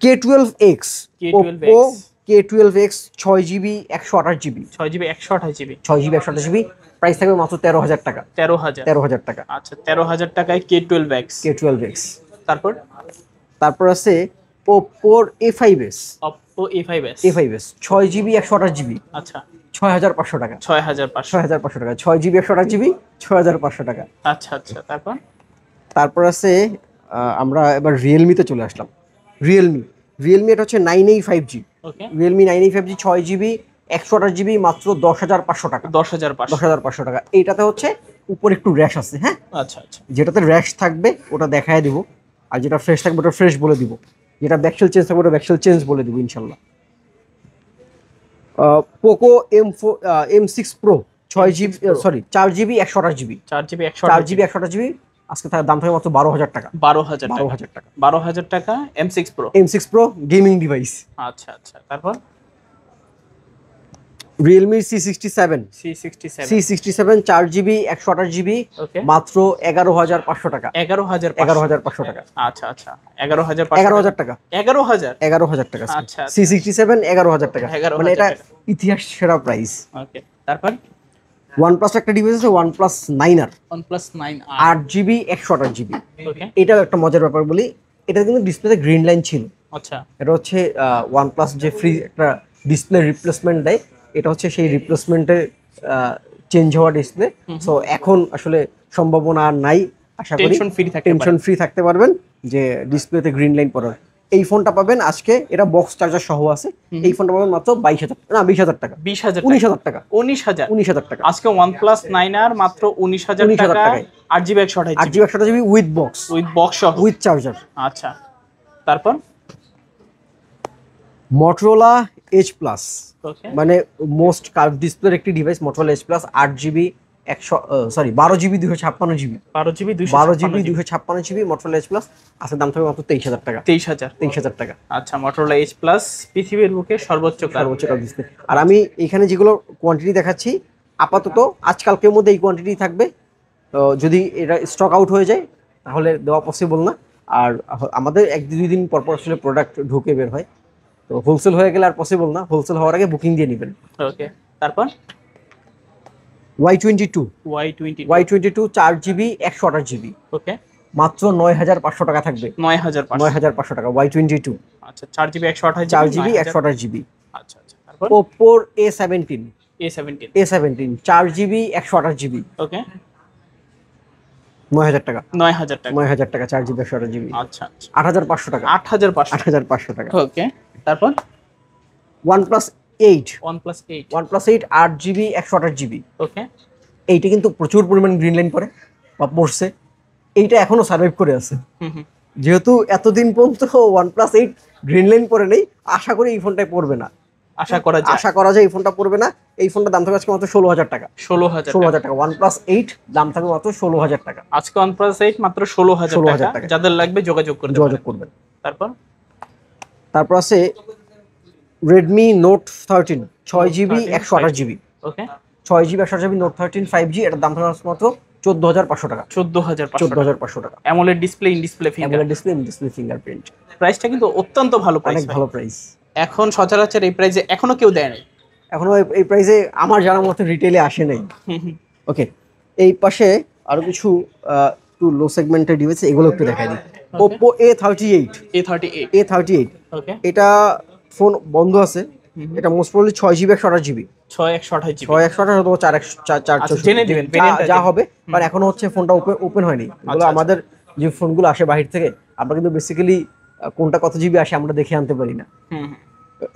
[SPEAKER 2] K12X,
[SPEAKER 1] K12X,
[SPEAKER 2] Oppo K12X 6GB 128GB
[SPEAKER 1] 6GB 128GB
[SPEAKER 2] 6GB 128GB, price থাকবে মাত্র 13,000 টাকা।
[SPEAKER 1] 13,000।
[SPEAKER 2] 13,000 টাকা।
[SPEAKER 1] আচ্ছা 13,000 টাকায় K12X।
[SPEAKER 2] K12X।
[SPEAKER 1] তারপর
[SPEAKER 2] তারপর আছে ওপ্পোর A5s,
[SPEAKER 1] Oppo A5s।
[SPEAKER 2] 6GB 128GB
[SPEAKER 1] আচ্ছা
[SPEAKER 2] 6,500 টাকা।
[SPEAKER 1] 6,500।
[SPEAKER 2] 6,500 টাকা। 6GB 128GB 6,500 টাকা।
[SPEAKER 1] আচ্ছা আচ্ছা। তারপর
[SPEAKER 2] তারপর আছে আমরা এবার রিয়েলমিতে চলে আসলাম। রিয়েলমি এটা হচ্ছে 9A 5G,
[SPEAKER 1] ওকে
[SPEAKER 2] Realme 9A 5G 6GB 128GB মাত্র 10,500 টাকা।
[SPEAKER 1] 10,500।
[SPEAKER 2] 10,500 টাকা। এইটাতে হচ্ছে উপর একটু র্যাশ আছে। হ্যাঁ,
[SPEAKER 1] আচ্ছা আচ্ছা।
[SPEAKER 2] যেটাতে র্যাশ থাকবে ওটা দেখায় দিব, আর যেটা ফ্রেশ থাকবে ওটা ফ্রেশ বলে দিব, যেটা ব্যাকশেল চেঞ্জ থাকবে ওটা ব্যাকশেল চেঞ্জ বলে দিব ইনশাল্লাহ। Poco M6 Pro 6GB, sorry 4GB 128GB
[SPEAKER 1] 4GB
[SPEAKER 2] 4GB 128GB, আজকে তার দাম থাকে মাত্র 12,000 টাকা।
[SPEAKER 1] 12,000 টাকা।
[SPEAKER 2] 12,000 টাকা।
[SPEAKER 1] 12,000 টাকা M6 Pro।
[SPEAKER 2] M6 Pro gaming device.
[SPEAKER 1] আচ্ছা আচ্ছা। তারপর
[SPEAKER 2] Realme C67
[SPEAKER 1] C67
[SPEAKER 2] 4GB 128GB
[SPEAKER 1] ওকে
[SPEAKER 2] মাত্র 11,500 টাকা।
[SPEAKER 1] 11,500
[SPEAKER 2] টাকা।
[SPEAKER 1] আচ্ছা আচ্ছা 11,500
[SPEAKER 2] 11,000 টাকা।
[SPEAKER 1] 11,000
[SPEAKER 2] টাকা।
[SPEAKER 1] আচ্ছা
[SPEAKER 2] C67 11,000 টাকা।
[SPEAKER 1] 11,000
[SPEAKER 2] মানে এটা
[SPEAKER 1] টাকা।
[SPEAKER 2] ইতিহাস সেরা প্রাইস।
[SPEAKER 1] ওকে তারপর
[SPEAKER 2] OnePlus একটা ডিভাইস আছে OnePlus 9R
[SPEAKER 1] OnePlus 9R
[SPEAKER 2] 8GB 128GB।
[SPEAKER 1] ওকে
[SPEAKER 2] এটাও একটা মজার ব্যাপার বলি, এটা কিন্তু ডিসপ্লেতে গ্রিন লাইন ছিল।
[SPEAKER 1] আচ্ছা
[SPEAKER 2] এটা হচ্ছে OnePlus যে ফ্রি একটা ডিসপ্লে রিপ্লেসমেন্ট দেয়, এটা হচ্ছে সেই রিপ্লেসমেন্টে চেঞ্জ হওয়া ডিসপ্লে। সো এখন আসলে সম্ভাবনা আর নাই, আশা করি টেনশন ফ্রি থাকতে পারবেন যে ডিসপ্লেতে গ্রিন লাইন পড়ার। এই ফোনটা পাবেন আজকে, এটা বক্স চার্জার সহ আছে। এই ফোনটা পাবেন মাত্র 22,000 না 20,000 টাকা 19,000 টাকা
[SPEAKER 1] 19,000
[SPEAKER 2] টাকা।
[SPEAKER 1] আজকে OnePlus 9R মাত্র 19,000 টাকা 8GB 128GB
[SPEAKER 2] 8GB with box
[SPEAKER 1] সহ
[SPEAKER 2] উইথ চার্জার।
[SPEAKER 1] আচ্ছা তারপর
[SPEAKER 2] Motorola Edge Plus,
[SPEAKER 1] ওকে
[SPEAKER 2] মানে মোস্ট কার্ভ ডিসপ্লের একটি device Motorola Edge Plus 8GB 12GB 256GB
[SPEAKER 1] 12GB
[SPEAKER 2] 256GB Motorola Edge Plus আছে, দাম থাকবে মাত্র 23,000 টাকা 23,000 টাকা।
[SPEAKER 1] আচ্ছা Motorola Edge Plus পৃথিবীর বুকে সর্বোচ্চ
[SPEAKER 2] কার্ভ ডিসপ্লে। আর আমি এখানে যেগুলো কোয়ান্টিটি দেখাচ্ছি আপাতত আজকালকের মধ্যে এই কোয়ান্টিটি থাকবে। যদি এটা স্টক আউট হয়ে যায় তাহলে দেওয়া পসিবল না। আর আমাদের 1-2 দিন পর পর আসলে প্রোডাক্ট ঢুকে বের হয়, তো হোলসেল হয়ে গেলে আর পসিবল না। হোলসেল হওয়ার আগে বুকিং দিয়ে নেবেন।
[SPEAKER 1] ওকে তারপর
[SPEAKER 2] Y22 4GB 128GB
[SPEAKER 1] ওকে
[SPEAKER 2] মাত্র 9,500 টাকা থাকবে।
[SPEAKER 1] 9,500
[SPEAKER 2] টাকা Y22।
[SPEAKER 1] আচ্ছা 4GB 128GB
[SPEAKER 2] 4GB 128GB।
[SPEAKER 1] আচ্ছা আচ্ছা তারপর
[SPEAKER 2] Oppo A17 4GB 128GB
[SPEAKER 1] ওকে
[SPEAKER 2] 9,000 টাকা
[SPEAKER 1] 9,000
[SPEAKER 2] টাকা 4GB 128GB।
[SPEAKER 1] আচ্ছা
[SPEAKER 2] 8,500 টাকা
[SPEAKER 1] 8,500
[SPEAKER 2] টাকা।
[SPEAKER 1] ওকে তারপর
[SPEAKER 2] OnePlus 8 8GB 128GB
[SPEAKER 1] ওকে
[SPEAKER 2] এইটা কিন্তু প্রচুর পরিমাণ গ্রিন লাইন পড়ে বা পড়ছে, এইটা এখনো সার্ভাইভ করে আছে। যেহেতু এতদিন পর্যন্ত OnePlus 8 গ্রিন লাইন পড়ে নেই, আশা করি এই ফোনটাই পড়বে না। আশা করা যায় এই ফোনটা পড়বে না। এই ফোনটার দাম থাকবে আজকে মাত্র 16,000 টাকা 16,000 টাকা। OnePlus 8 দাম থাকবে মাত্র 16,000 টাকা
[SPEAKER 1] আজকে OnePlus 8 মাত্র 16,000 টাকা। যাদের লাগবে যোগাযোগ করবেন।
[SPEAKER 2] তারপর আছে Redmi Note 13 6GB 128GB
[SPEAKER 1] ওকে
[SPEAKER 2] 6GB 128GB Note 13 5G, এটার দাম থাকবে মাত্র 14,500 টাকা 14,500 টাকা।
[SPEAKER 1] AMOLED display in display
[SPEAKER 2] fingerprint.
[SPEAKER 1] প্রাইসটা কিন্তু অত্যন্ত ভালো প্রাইস,
[SPEAKER 2] অনেক ভালো প্রাইস।
[SPEAKER 1] এখন সচরাচর এই প্রাইসে এখনো কেউ দেয় নাই,
[SPEAKER 2] এখনো এই প্রাইসে আমার জানার মতো রিটেলে আসে নাই। ওকে এই পাশে আরো কিছু একটু লো সেগমেন্টের ডিভাইস, এগুলো একটু দেখাই দিই। Oppo A38
[SPEAKER 1] ওকে
[SPEAKER 2] এটা ফোন বন্ধ আছে, এটা most probably 6GB 128GB
[SPEAKER 1] 6,128GB
[SPEAKER 2] অথবা 4,400
[SPEAKER 1] জেনে দিবেন
[SPEAKER 2] যা হবে, কারণ এখনো হচ্ছে ফোনটা ওপেন হয়নি। এগুলো আমাদের যে ফোনগুলো আসে বাহির থেকে, আমরা কিন্তু বেসিক্যালি কোনটা কত জিবি আসে আমরা দেখে আনতে পারি না।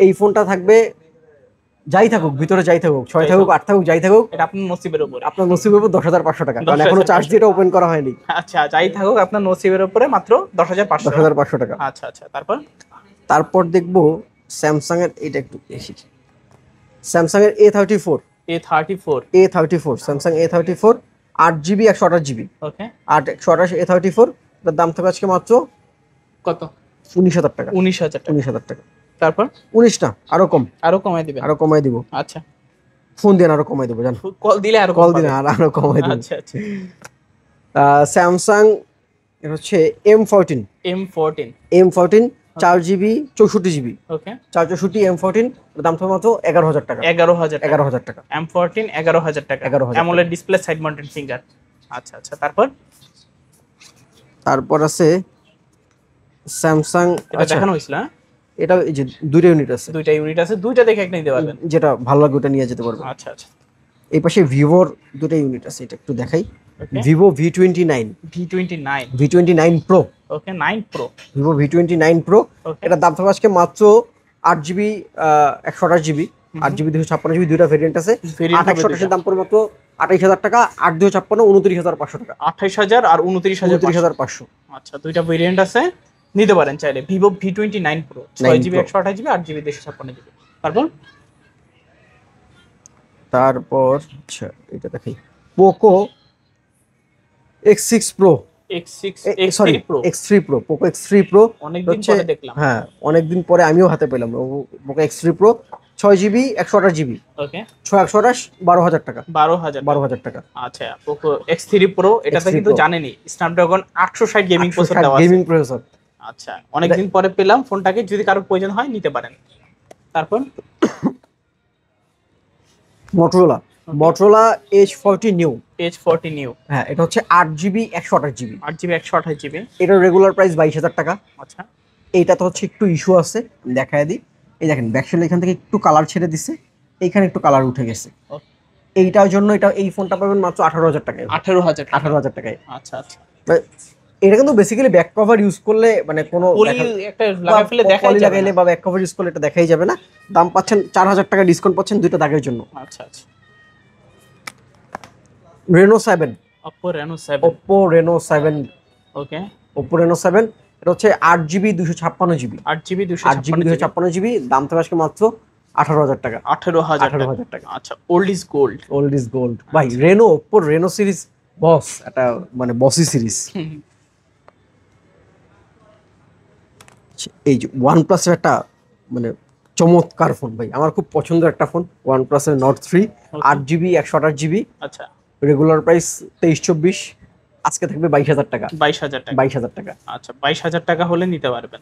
[SPEAKER 2] এই ফোনটা থাকবে যাই থাকুক, ভিতরে যাই থাকুক, 6 থাকুক 8 থাকুক, যাই থাকুক,
[SPEAKER 1] এটা আপনার নসিবের উপরে।
[SPEAKER 2] আপনার নসিবের উপর 10,500 টাকা, কারণ এখনো চার্জ দিয়ে ওপেন করা হয়নি।
[SPEAKER 1] আচ্ছা যাই থাকুক আপনার নসিবের উপরে মাত্র 10,500
[SPEAKER 2] টাকা।
[SPEAKER 1] আচ্ছা আচ্ছা
[SPEAKER 2] তারপর দেখবো স্যামসাং এর, এটা একটু দেখি, স্যামসাং এর A34 Samsung A34 8GB 128GB
[SPEAKER 1] ওকে
[SPEAKER 2] 128 A34, এটার দাম থাকবে আজকে মাত্র
[SPEAKER 1] কত
[SPEAKER 2] 19,000 টাকা
[SPEAKER 1] 19,000 টাকা। তারপর
[SPEAKER 2] 19 না আরো কমাই দিব।
[SPEAKER 1] আচ্ছা
[SPEAKER 2] ফোন দিয়ে আরো কমাই দেবো, জান
[SPEAKER 1] কল দিলে আরো
[SPEAKER 2] কমাই দেবো।
[SPEAKER 1] আচ্ছা আচ্ছা
[SPEAKER 2] স্যামসাং এর হচ্ছে M14 4GB 64GB
[SPEAKER 1] ওকে
[SPEAKER 2] 464 M14, এর দাম থাকবে মাত্র 11,000 টাকা 11,000 টাকা।
[SPEAKER 1] M14 11,000 টাকা। AMOLED display side mounted finger. আচ্ছা আচ্ছা তারপর
[SPEAKER 2] আছে স্যামসাং,
[SPEAKER 1] এটা দেখানো হইছিল।
[SPEAKER 2] এটা এই যে দুইটা ইউনিট আছে,
[SPEAKER 1] দুইটা দেখে একটা নিতে পারবেন,
[SPEAKER 2] যেটা ভালো লাগে ওটা নিয়ে যেতে পারবেন।
[SPEAKER 1] আচ্ছা আচ্ছা
[SPEAKER 2] এই পাশে ভিভোর দুটো ইউনিট আছে, এটা একটু দেখাই। ভিভো V29 Pro
[SPEAKER 1] ওকে 9 Pro
[SPEAKER 2] ভিভো V29 Pro, এটা দাম থাকবে আজকে মাত্র 8GB 128GB 8GB 256GB, দুইটা ভেরিয়েন্ট আছে। 828 দাম পড়বে মাত্র 28,000 টাকা, 8,256 29,500 টাকা।
[SPEAKER 1] 28,000 আর
[SPEAKER 2] 29,500।
[SPEAKER 1] আচ্ছা দুইটা ভেরিয়েন্ট আছে, নিতে পারেন চাইলে। Vivo V29 Pro 6GB 128GB 8GB 256GB।
[SPEAKER 2] তারপর আচ্ছা এটা দেখাই, Poco X6 Pro X3 Pro Poco X3 Pro
[SPEAKER 1] অনেকদিন পরে দেখলাম।
[SPEAKER 2] হ্যাঁ অনেকদিন পরে আমিও হাতে পেলাম Poco X3 Pro 6 GB 128 GB,
[SPEAKER 1] okay
[SPEAKER 2] 6 128 12,000 টাকা,
[SPEAKER 1] 12,000
[SPEAKER 2] 12,000 টাকা।
[SPEAKER 1] আচ্ছা পোকো X3 Pro, এটাতে
[SPEAKER 2] X3
[SPEAKER 1] কিন্তু
[SPEAKER 2] Pro।
[SPEAKER 1] জানেনই স্ন্যাপড্রাগন 860 গেমিং প্রসেসর দেওয়া আছে।
[SPEAKER 2] Gaming processor.
[SPEAKER 1] আচ্ছা অনেকদিন পরে পেলাম ফোনটাকে, যদি কারোর প্রয়োজন হয় নিতে পারেন। তারপর
[SPEAKER 2] Motorola, Motorola H40 new.
[SPEAKER 1] H40 new,
[SPEAKER 2] হ্যাঁ, এটা হচ্ছে 8 জিবি 128 জিবি।
[SPEAKER 1] 8 GB 128 GB.
[SPEAKER 2] এটার রেগুলার প্রাইস 22,000 টাকা।
[SPEAKER 1] আচ্ছা
[SPEAKER 2] এইটা তো হচ্ছে একটু ইস্যু আছে, দেখায় দিই। এই দেখেন ব্যাকসাইড এখান থেকে একটু কালার ছেড়ে দিছে, এইখানে একটু কালার উঠে গেছে। এইটার জন্য এই ফোনটা পাবেন মাত্র 18,000 টাকায়।
[SPEAKER 1] 18,000 টাকা।
[SPEAKER 2] 18,000 টাকায়।
[SPEAKER 1] আচ্ছা আচ্ছা
[SPEAKER 2] মানে এটা কিন্তু বেসিক্যালি ব্যাক কভার ইউজ করলে মানে কোনো
[SPEAKER 1] পলি একটা লাগাই ফেলে দেখাই
[SPEAKER 2] পলি
[SPEAKER 1] যাবে
[SPEAKER 2] লাগাইলে
[SPEAKER 1] না।
[SPEAKER 2] বা ব্যাক কভার ইউজ করলে এটা দেখাই যাবে না। দাম পাচ্ছেন 4,000 টাকা ডিসকাউন্ট পাচ্ছেন দুইটা দাগের জন্য।
[SPEAKER 1] আচ্ছা আচ্ছা
[SPEAKER 2] Reno 7,
[SPEAKER 1] Oppo Reno 7,
[SPEAKER 2] Oppo Reno 7,
[SPEAKER 1] okay
[SPEAKER 2] Oppo Reno 7, এটা হচ্ছে 8 GB 256 GB.
[SPEAKER 1] 8 GB
[SPEAKER 2] 8 GB 256 GB, দাম থেকে আজকে মাত্র 18,000 টাকা।
[SPEAKER 1] 18,000
[SPEAKER 2] 18,000 টাকা।
[SPEAKER 1] আচ্ছা old is gold.
[SPEAKER 2] Old is gold ভাই। রেনো, Oppo Reno সিরিজ বস, এটা মানে বসি সিরিজ। এই যে OnePlus-এর একটা মানে চমৎকার ফোন ভাই, আমার খুব পছন্দের একটা ফোন OnePlus-এর Nord 3, 8 জিবি 128 জিবি।
[SPEAKER 1] আচ্ছা
[SPEAKER 2] রেগুলার প্রাইস 23-24, আজকে থাকবে 22,000 টাকা।
[SPEAKER 1] 22,000 টাকা।
[SPEAKER 2] 22,000 টাকা।
[SPEAKER 1] আচ্ছা 22,000 টাকা হলে নিতে পারবেন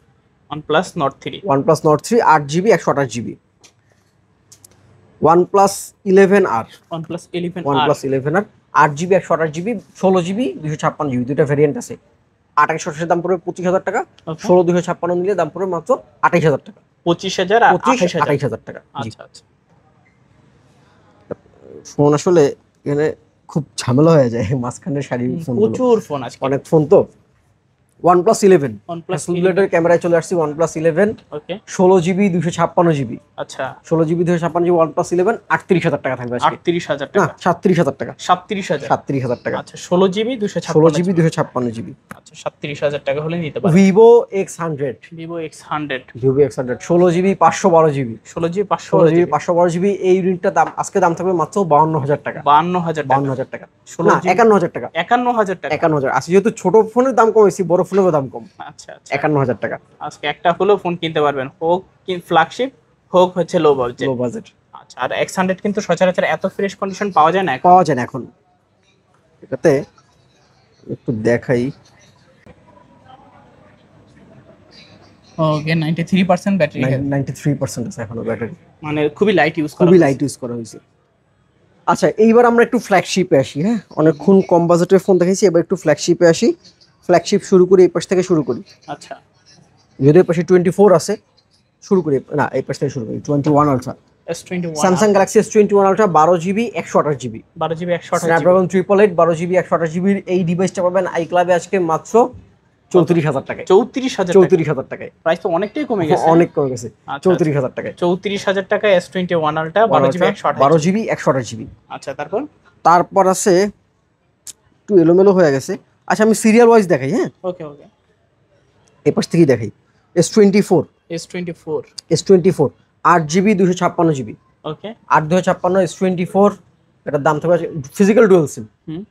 [SPEAKER 1] OnePlus Nord 3।
[SPEAKER 2] OnePlus Nord 3 8 GB 128 GB. OnePlus 11R,
[SPEAKER 1] OnePlus 11R,
[SPEAKER 2] OnePlus 11R 8 GB 128 GB, 16 GB 256 GB, দুইটা ভেরিয়েন্ট আছে। 2828 দাম পড়বে 25,000 টাকা,
[SPEAKER 1] Okay.
[SPEAKER 2] 16 256 নিলে দাম পড়বে মাত্র 28,000 টাকা।
[SPEAKER 1] 25,000 আর 28,000।
[SPEAKER 2] 28,000 টাকা। জি।
[SPEAKER 1] আচ্ছা আচ্ছা
[SPEAKER 2] ফোন আসলে এখানে খুব ঝামেলা হয়ে যায় মাঝখানে সারি ফোন,
[SPEAKER 1] প্রচুর ফোন আজকে।
[SPEAKER 2] অনেক ফোন তো। OnePlus 11,
[SPEAKER 1] OnePlus
[SPEAKER 2] ফুলব্লেডের ক্যামেরায় চলে আসছি। OnePlus 11,
[SPEAKER 1] ওকে
[SPEAKER 2] 16 জিবি 256 জিবি,
[SPEAKER 1] আচ্ছা
[SPEAKER 2] 16 জিবি 256 জিবি OnePlus 11 38,000 টাকা থাকবে আজকে।
[SPEAKER 1] 38,000
[SPEAKER 2] না,
[SPEAKER 1] টাকা।
[SPEAKER 2] 37,000 টাকা।
[SPEAKER 1] 37,000।
[SPEAKER 2] 37,000 টাকা।
[SPEAKER 1] আচ্ছা 16 জিবি 256
[SPEAKER 2] 16 জিবি 256 জিবি।
[SPEAKER 1] আচ্ছা 37,000 টাকা হলে নিতে পারবেন।
[SPEAKER 2] Vivo X100,
[SPEAKER 1] Vivo X100,
[SPEAKER 2] Vivo X100 16 GB 512 GB,
[SPEAKER 1] 16 GB
[SPEAKER 2] 16 GB
[SPEAKER 1] 512
[SPEAKER 2] 512 GB. এই ইউনিটটার দাম আজকে দাম থাকবে মাত্র 52,000 টাকা।
[SPEAKER 1] 52,000 টাকা।
[SPEAKER 2] 52,000 টাকা,
[SPEAKER 1] 16
[SPEAKER 2] না
[SPEAKER 1] জিবি
[SPEAKER 2] 51,000 টাকা।
[SPEAKER 1] 51,000 টাকা।
[SPEAKER 2] 51,000। আজকে যেহেতু ছোট ফোনের দাম কমেছি, বড় ফোনেরও দাম কম।
[SPEAKER 1] আচ্ছা আচ্ছা
[SPEAKER 2] 51,000 টাকা।
[SPEAKER 1] আজকে একটা হলেও ফোন কিনতে পারবেন, হোক ফ্ল্যাগশিপ হোক হচ্ছে লো বাজেট।
[SPEAKER 2] লো বাজেট
[SPEAKER 1] আচ্ছা আর X100 কিন্তু সচরাচর এত ফ্রেশ কন্ডিশন পাওয়া যায় না এখন।
[SPEAKER 2] পাওয়া যায় না এখন। এটাতে একটু দেখাই,
[SPEAKER 1] ওকে 93% ব্যাটারি হেলথ,
[SPEAKER 2] 93% আছে এখনো ব্যাটারি,
[SPEAKER 1] মানে খুবই লাইট ইউজ করা
[SPEAKER 2] খুবই
[SPEAKER 1] হয়েছে।
[SPEAKER 2] লাইট ইউজ করা হয়েছে। আচ্ছা এইবার আমরা একটু ফ্ল্যাগশিপে আসি। হ্যাঁ, অনেকক্ষণ কম বাজেটের ফোন দেখাইছি, এবার একটু ফ্ল্যাগশিপে আসি। ফ্ল্যাগশিপ শুরু করি, এই পাশ থেকে শুরু করি।
[SPEAKER 1] আচ্ছা
[SPEAKER 2] যদি এই পাশে 24 আছে, শুরু করি না, এই পাশ থেকে শুরু করি। 21 ultra,
[SPEAKER 1] S21,
[SPEAKER 2] Samsung Galaxy S21 ultra 12 GB 128 GB,
[SPEAKER 1] 12 GB 128
[SPEAKER 2] Snapdragon 888 12 GB 128 জিবির এই ডিভাইসটা পাবেন আই ক্লাবে আজকে মাত্র 34,000 টাকায়।
[SPEAKER 1] 34,000 টাকা।
[SPEAKER 2] 34,000 টাকায়,
[SPEAKER 1] প্রাইস তো অনেকটাই কমে গেছে।
[SPEAKER 2] অনেক কমে গেছে।
[SPEAKER 1] আচ্ছা,
[SPEAKER 2] 34,000 টাকায়
[SPEAKER 1] 34,000 টাকা S21 ultra 12 GB 128
[SPEAKER 2] 12 GB 128 GB.
[SPEAKER 1] আচ্ছা তারপর
[SPEAKER 2] তারপর আছে একটু এলোমেলো হয়ে গেছে। আচ্ছা আমি সিরিয়াল ওয়াইজ দেখাই। হ্যাঁ,
[SPEAKER 1] ওকে ওকে
[SPEAKER 2] এই পাশ থেকেই দেখাই। S24,
[SPEAKER 1] S24,
[SPEAKER 2] S24 8 GB 256 GB,
[SPEAKER 1] ওকে
[SPEAKER 2] 8 256 S24। এটার দাম থাকবে ফিজিক্যাল ডুয়াল সিম,
[SPEAKER 1] হুম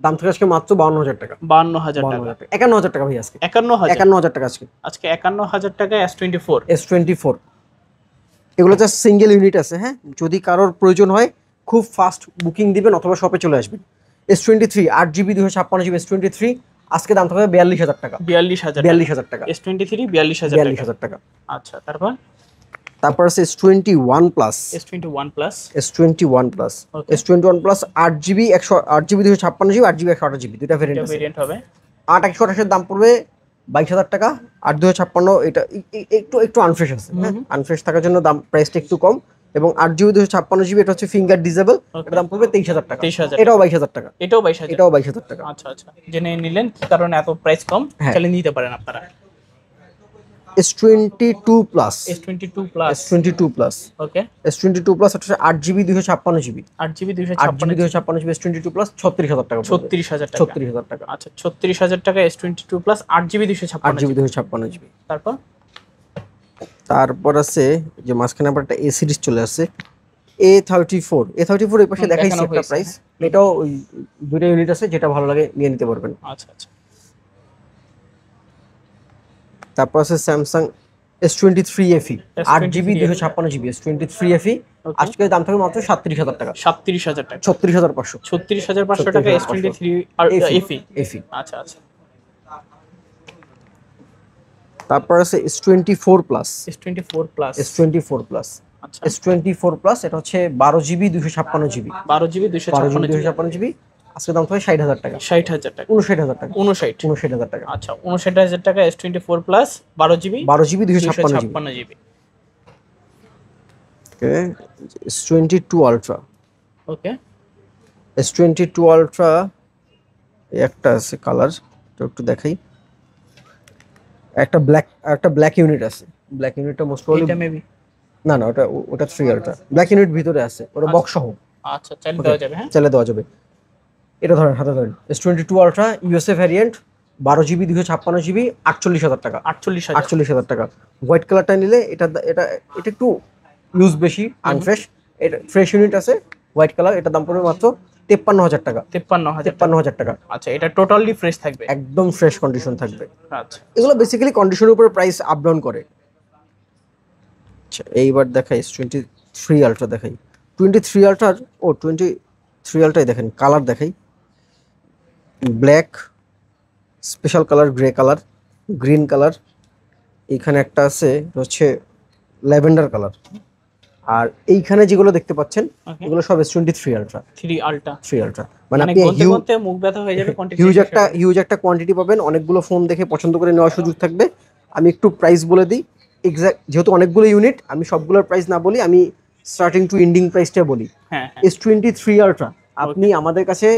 [SPEAKER 2] দাম থাকবে আজকে মাত্র 52,000 টাকা।
[SPEAKER 1] 52,000 টাকা।
[SPEAKER 2] 52,000 টাকা, 51,000 টাকা ভাই আজকে।
[SPEAKER 1] 51,000
[SPEAKER 2] 51,000 টাকা আজকে।
[SPEAKER 1] আজকে 51,000 টাকা S24।
[SPEAKER 2] S24 এগুলো জাস্ট সিঙ্গেল ইউনিট আছে। হ্যাঁ, যদি কারোর প্রয়োজন হয় খুব ফাস্ট বুকিং দিবেন অথবা শপে চলে আসবেন। S23 8 জিবি 256 জিবি S23 আজকে দাম থাকবে 42,000 টাকা।
[SPEAKER 1] 42,000
[SPEAKER 2] 42,000 টাকা।
[SPEAKER 1] S23 42,000 টাকা।
[SPEAKER 2] 42,000 টাকা।
[SPEAKER 1] আচ্ছা তারপর
[SPEAKER 2] তারপর আছে S21 plus,
[SPEAKER 1] S21 plus,
[SPEAKER 2] S21 plus,
[SPEAKER 1] Okay.
[SPEAKER 2] S21 plus 8 GB 8 GB 256 GB 8 GB 128 GB, দুইটা
[SPEAKER 1] এটা
[SPEAKER 2] ভেরিয়েন্ট আছে।
[SPEAKER 1] ভেরিয়েন্ট হবে।
[SPEAKER 2] 8 128 দাম পড়বে 22,000 টাকা। 8 256 এটা একটু একটু আনফ্রেশ আছে। হ্যাঁ, আনফ্রেশ থাকার জন্য দাম প্রাইসটা একটু কম। এবং 8 জিবি 256 জিবি এটা হচ্ছে ফিঙ্গার ডিসেবল,
[SPEAKER 1] Okay.
[SPEAKER 2] এর দাম পড়বে 23,000 টাকা।
[SPEAKER 1] 23,000
[SPEAKER 2] এটাও 22,000 টাকা।
[SPEAKER 1] এটাও 22,000।
[SPEAKER 2] এটাও 22,000 টাকা।
[SPEAKER 1] আচ্ছা আচ্ছা জেনে নিলেন কি কারণে এত প্রাইস কম,
[SPEAKER 2] হ্যাঁ।
[SPEAKER 1] চলে নিতে পারেন আপনারা।
[SPEAKER 2] S22 plus,
[SPEAKER 1] S22 plus,
[SPEAKER 2] S22 plus,
[SPEAKER 1] okay
[SPEAKER 2] S22 plus হচ্ছে 8 GB 256 GB,
[SPEAKER 1] 8 GB
[SPEAKER 2] 8 GB
[SPEAKER 1] 256,
[SPEAKER 2] 256 GB S22 plus 36,000 টাকা।
[SPEAKER 1] 36,000 টাকা।
[SPEAKER 2] 36,000 টাকা।
[SPEAKER 1] আচ্ছা 36,000 টাকা S22 plus 8 GB
[SPEAKER 2] 8
[SPEAKER 1] 256
[SPEAKER 2] GB 256 GB.
[SPEAKER 1] তারপর
[SPEAKER 2] তারপর আছে যে মাঝখানে আবার একটা এ সিরিজ চলে আসছে A34। A34 এই পাশে দেখাইছি
[SPEAKER 1] দেখানো
[SPEAKER 2] একটা
[SPEAKER 1] হয়েছে।
[SPEAKER 2] প্রাইস। এটাও ওই দুটো ইউনিট আছে, যেটা ভালো লাগে নিয়ে নিতে পারবেন।
[SPEAKER 1] আচ্ছা আচ্ছা
[SPEAKER 2] তারপর আছে Samsung S23 FE
[SPEAKER 1] S23
[SPEAKER 2] 8GB 256GB S23 FE
[SPEAKER 1] Okay.
[SPEAKER 2] আজকে দাম থাকবে মাত্র 37,000 টাকা,
[SPEAKER 1] 37,000 টাকা,
[SPEAKER 2] 36,500
[SPEAKER 1] 36,500 টাকা S23 আর FE।
[SPEAKER 2] FE।
[SPEAKER 1] আচ্ছা আচ্ছা।
[SPEAKER 2] তারপর আছে S24 plus,
[SPEAKER 1] S24 plus.
[SPEAKER 2] S24 plus,
[SPEAKER 1] আচ্ছা,
[SPEAKER 2] S24 প্লাস এটা হচ্ছে 12GB 256GB,
[SPEAKER 1] 12GB
[SPEAKER 2] 12GB
[SPEAKER 1] 256GB,
[SPEAKER 2] 256GB আজকে দাম থাকবে 60,000 টাকা,
[SPEAKER 1] 60,000 টাকা,
[SPEAKER 2] 59,000 টাকা,
[SPEAKER 1] 59।
[SPEAKER 2] 59,000 টাকা।
[SPEAKER 1] আচ্ছা, 59,000 টাকা S24 plus 12GB
[SPEAKER 2] 12GB 256GB।
[SPEAKER 1] 256GB।
[SPEAKER 2] ওকে, S22 আলট্রা,
[SPEAKER 1] ওকে,
[SPEAKER 2] S22 আলট্রা একটা আছে কালার, তো একটু দেখাই। একটা ব্ল্যাক ইউনিট আছে, ব্ল্যাক ইউনিটটা মোস্ট প্রবাবলি
[SPEAKER 1] এটা মেবি।
[SPEAKER 2] না না ওটা 3 আলট্রা, ব্ল্যাক ইউনিট ভিতরে আছে, ওটা বক্স সহ
[SPEAKER 1] আচ্ছা, চাইলে দেওয়া যাবে। হ্যাঁ,
[SPEAKER 2] চাইলে দেওয়া যাবে। এটা ধরেন হাতে ধরেন S22 ultra USA variant 12GB 256GB 48,000 টাকা,
[SPEAKER 1] 48,000।
[SPEAKER 2] 48,000 টাকা। হোয়াইট কালারটা নিলে এটা এটা এটা একটু ইউজ বেশি, আনফ্রেশ। এটা ফ্রেশ ইউনিট আছে হোয়াইট কালার, এটা দাম পড়বে মাত্র 53,000 টাকা,
[SPEAKER 1] 53,000 টাকা।
[SPEAKER 2] 53,000 টাকা।
[SPEAKER 1] আচ্ছা, এটা টোটালি ফ্রেশ থাকবে।
[SPEAKER 2] একদম ফ্রেশ কন্ডিশন থাকবে।
[SPEAKER 1] আচ্ছা,
[SPEAKER 2] এগুলো বেসিক্যালি কন্ডিশনের উপরে প্রাইস আপ ডাউন করে। আচ্ছা, এইবার দেখাই S23 আলট্রা দেখাই। 23 আলট্রার 23 আলট্রাই দেখেন, কালার দেখাই। Black, special colour grey colour, green colour, এইখানে একটা আছে এটা হচ্ছে ল্যাভেন্ডার কালার, আর এইখানে যেগুলো দেখতে পাচ্ছেন
[SPEAKER 1] Okay.
[SPEAKER 2] এগুলো সব S23 আলট্রা,
[SPEAKER 1] 3 আলট্রা।
[SPEAKER 2] 3 আলট্রা। মানে
[SPEAKER 1] মানে
[SPEAKER 2] আপনি
[SPEAKER 1] গন্তে গন্তে মুখ ব্যথা হয়ে যাবে কোয়ান্টিটি।
[SPEAKER 2] হিউজ একটা কোয়ান্টিটি পাবেন, অনেকগুলো ফোন দেখে পছন্দ করে নেওয়ার সুযোগ থাকবে। আমি একটু প্রাইস বলে দিই এক্সাক্ট, যেহেতু অনেকগুলো ইউনিট আমি সবগুলোর প্রাইস না বলি, আমি স্টার্টিং টু এন্ডিং প্রাইসটা বলি।
[SPEAKER 1] হ্যাঁ,
[SPEAKER 2] S23 আলট্রা আপনি আমাদের কাছে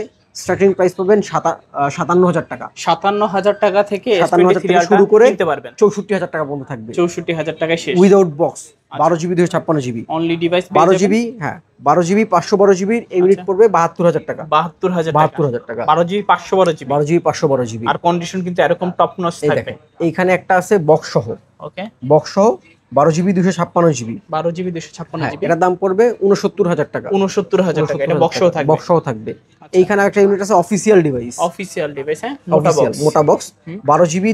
[SPEAKER 2] স্টার্টিং প্রাইস পাবেন 57,000 টাকা,
[SPEAKER 1] 57,000 টাকা থেকে
[SPEAKER 2] 57,000
[SPEAKER 1] S23
[SPEAKER 2] থেকে
[SPEAKER 1] আলট্রা
[SPEAKER 2] শুরু করে
[SPEAKER 1] কিনতে পারবেন।
[SPEAKER 2] 64,000 টাকা পর্যন্ত থাকবে
[SPEAKER 1] 64,000 টাকায় শেষ।
[SPEAKER 2] Without box. 12GB 256GB,
[SPEAKER 1] only device
[SPEAKER 2] 12GB, হ্যাঁ 12GB 512GB ইউনিট পড়বে 72,000 টাকা,
[SPEAKER 1] 72,000 টাকা।
[SPEAKER 2] 72,000 টাকা।
[SPEAKER 1] 12GB 512GB।
[SPEAKER 2] 12GB 512GB।
[SPEAKER 1] আর কন্ডিশন কিন্তু এরকম টপ নচ
[SPEAKER 2] এই
[SPEAKER 1] থাকবে।
[SPEAKER 2] দেখেন এইখানে একটা আছে বক্স সহ,
[SPEAKER 1] ওকে,
[SPEAKER 2] বক্স সহ 12GB 256GB।
[SPEAKER 1] 12GB
[SPEAKER 2] হ্যাঁ,
[SPEAKER 1] 256GB।
[SPEAKER 2] এটার দাম পড়বে 69,000 টাকা,
[SPEAKER 1] 69,000 টাকা। এটা বক্সও থাকবে।
[SPEAKER 2] বক্সও থাকবে। এইখানে একটা ইউনিট আছে অফিসিয়াল ডিভাইস,
[SPEAKER 1] অফিসিয়াল ডিভাইস। হ্যাঁ, মোটা
[SPEAKER 2] অফিসিয়াল
[SPEAKER 1] বক্স।
[SPEAKER 2] মোটা বক্স 12GB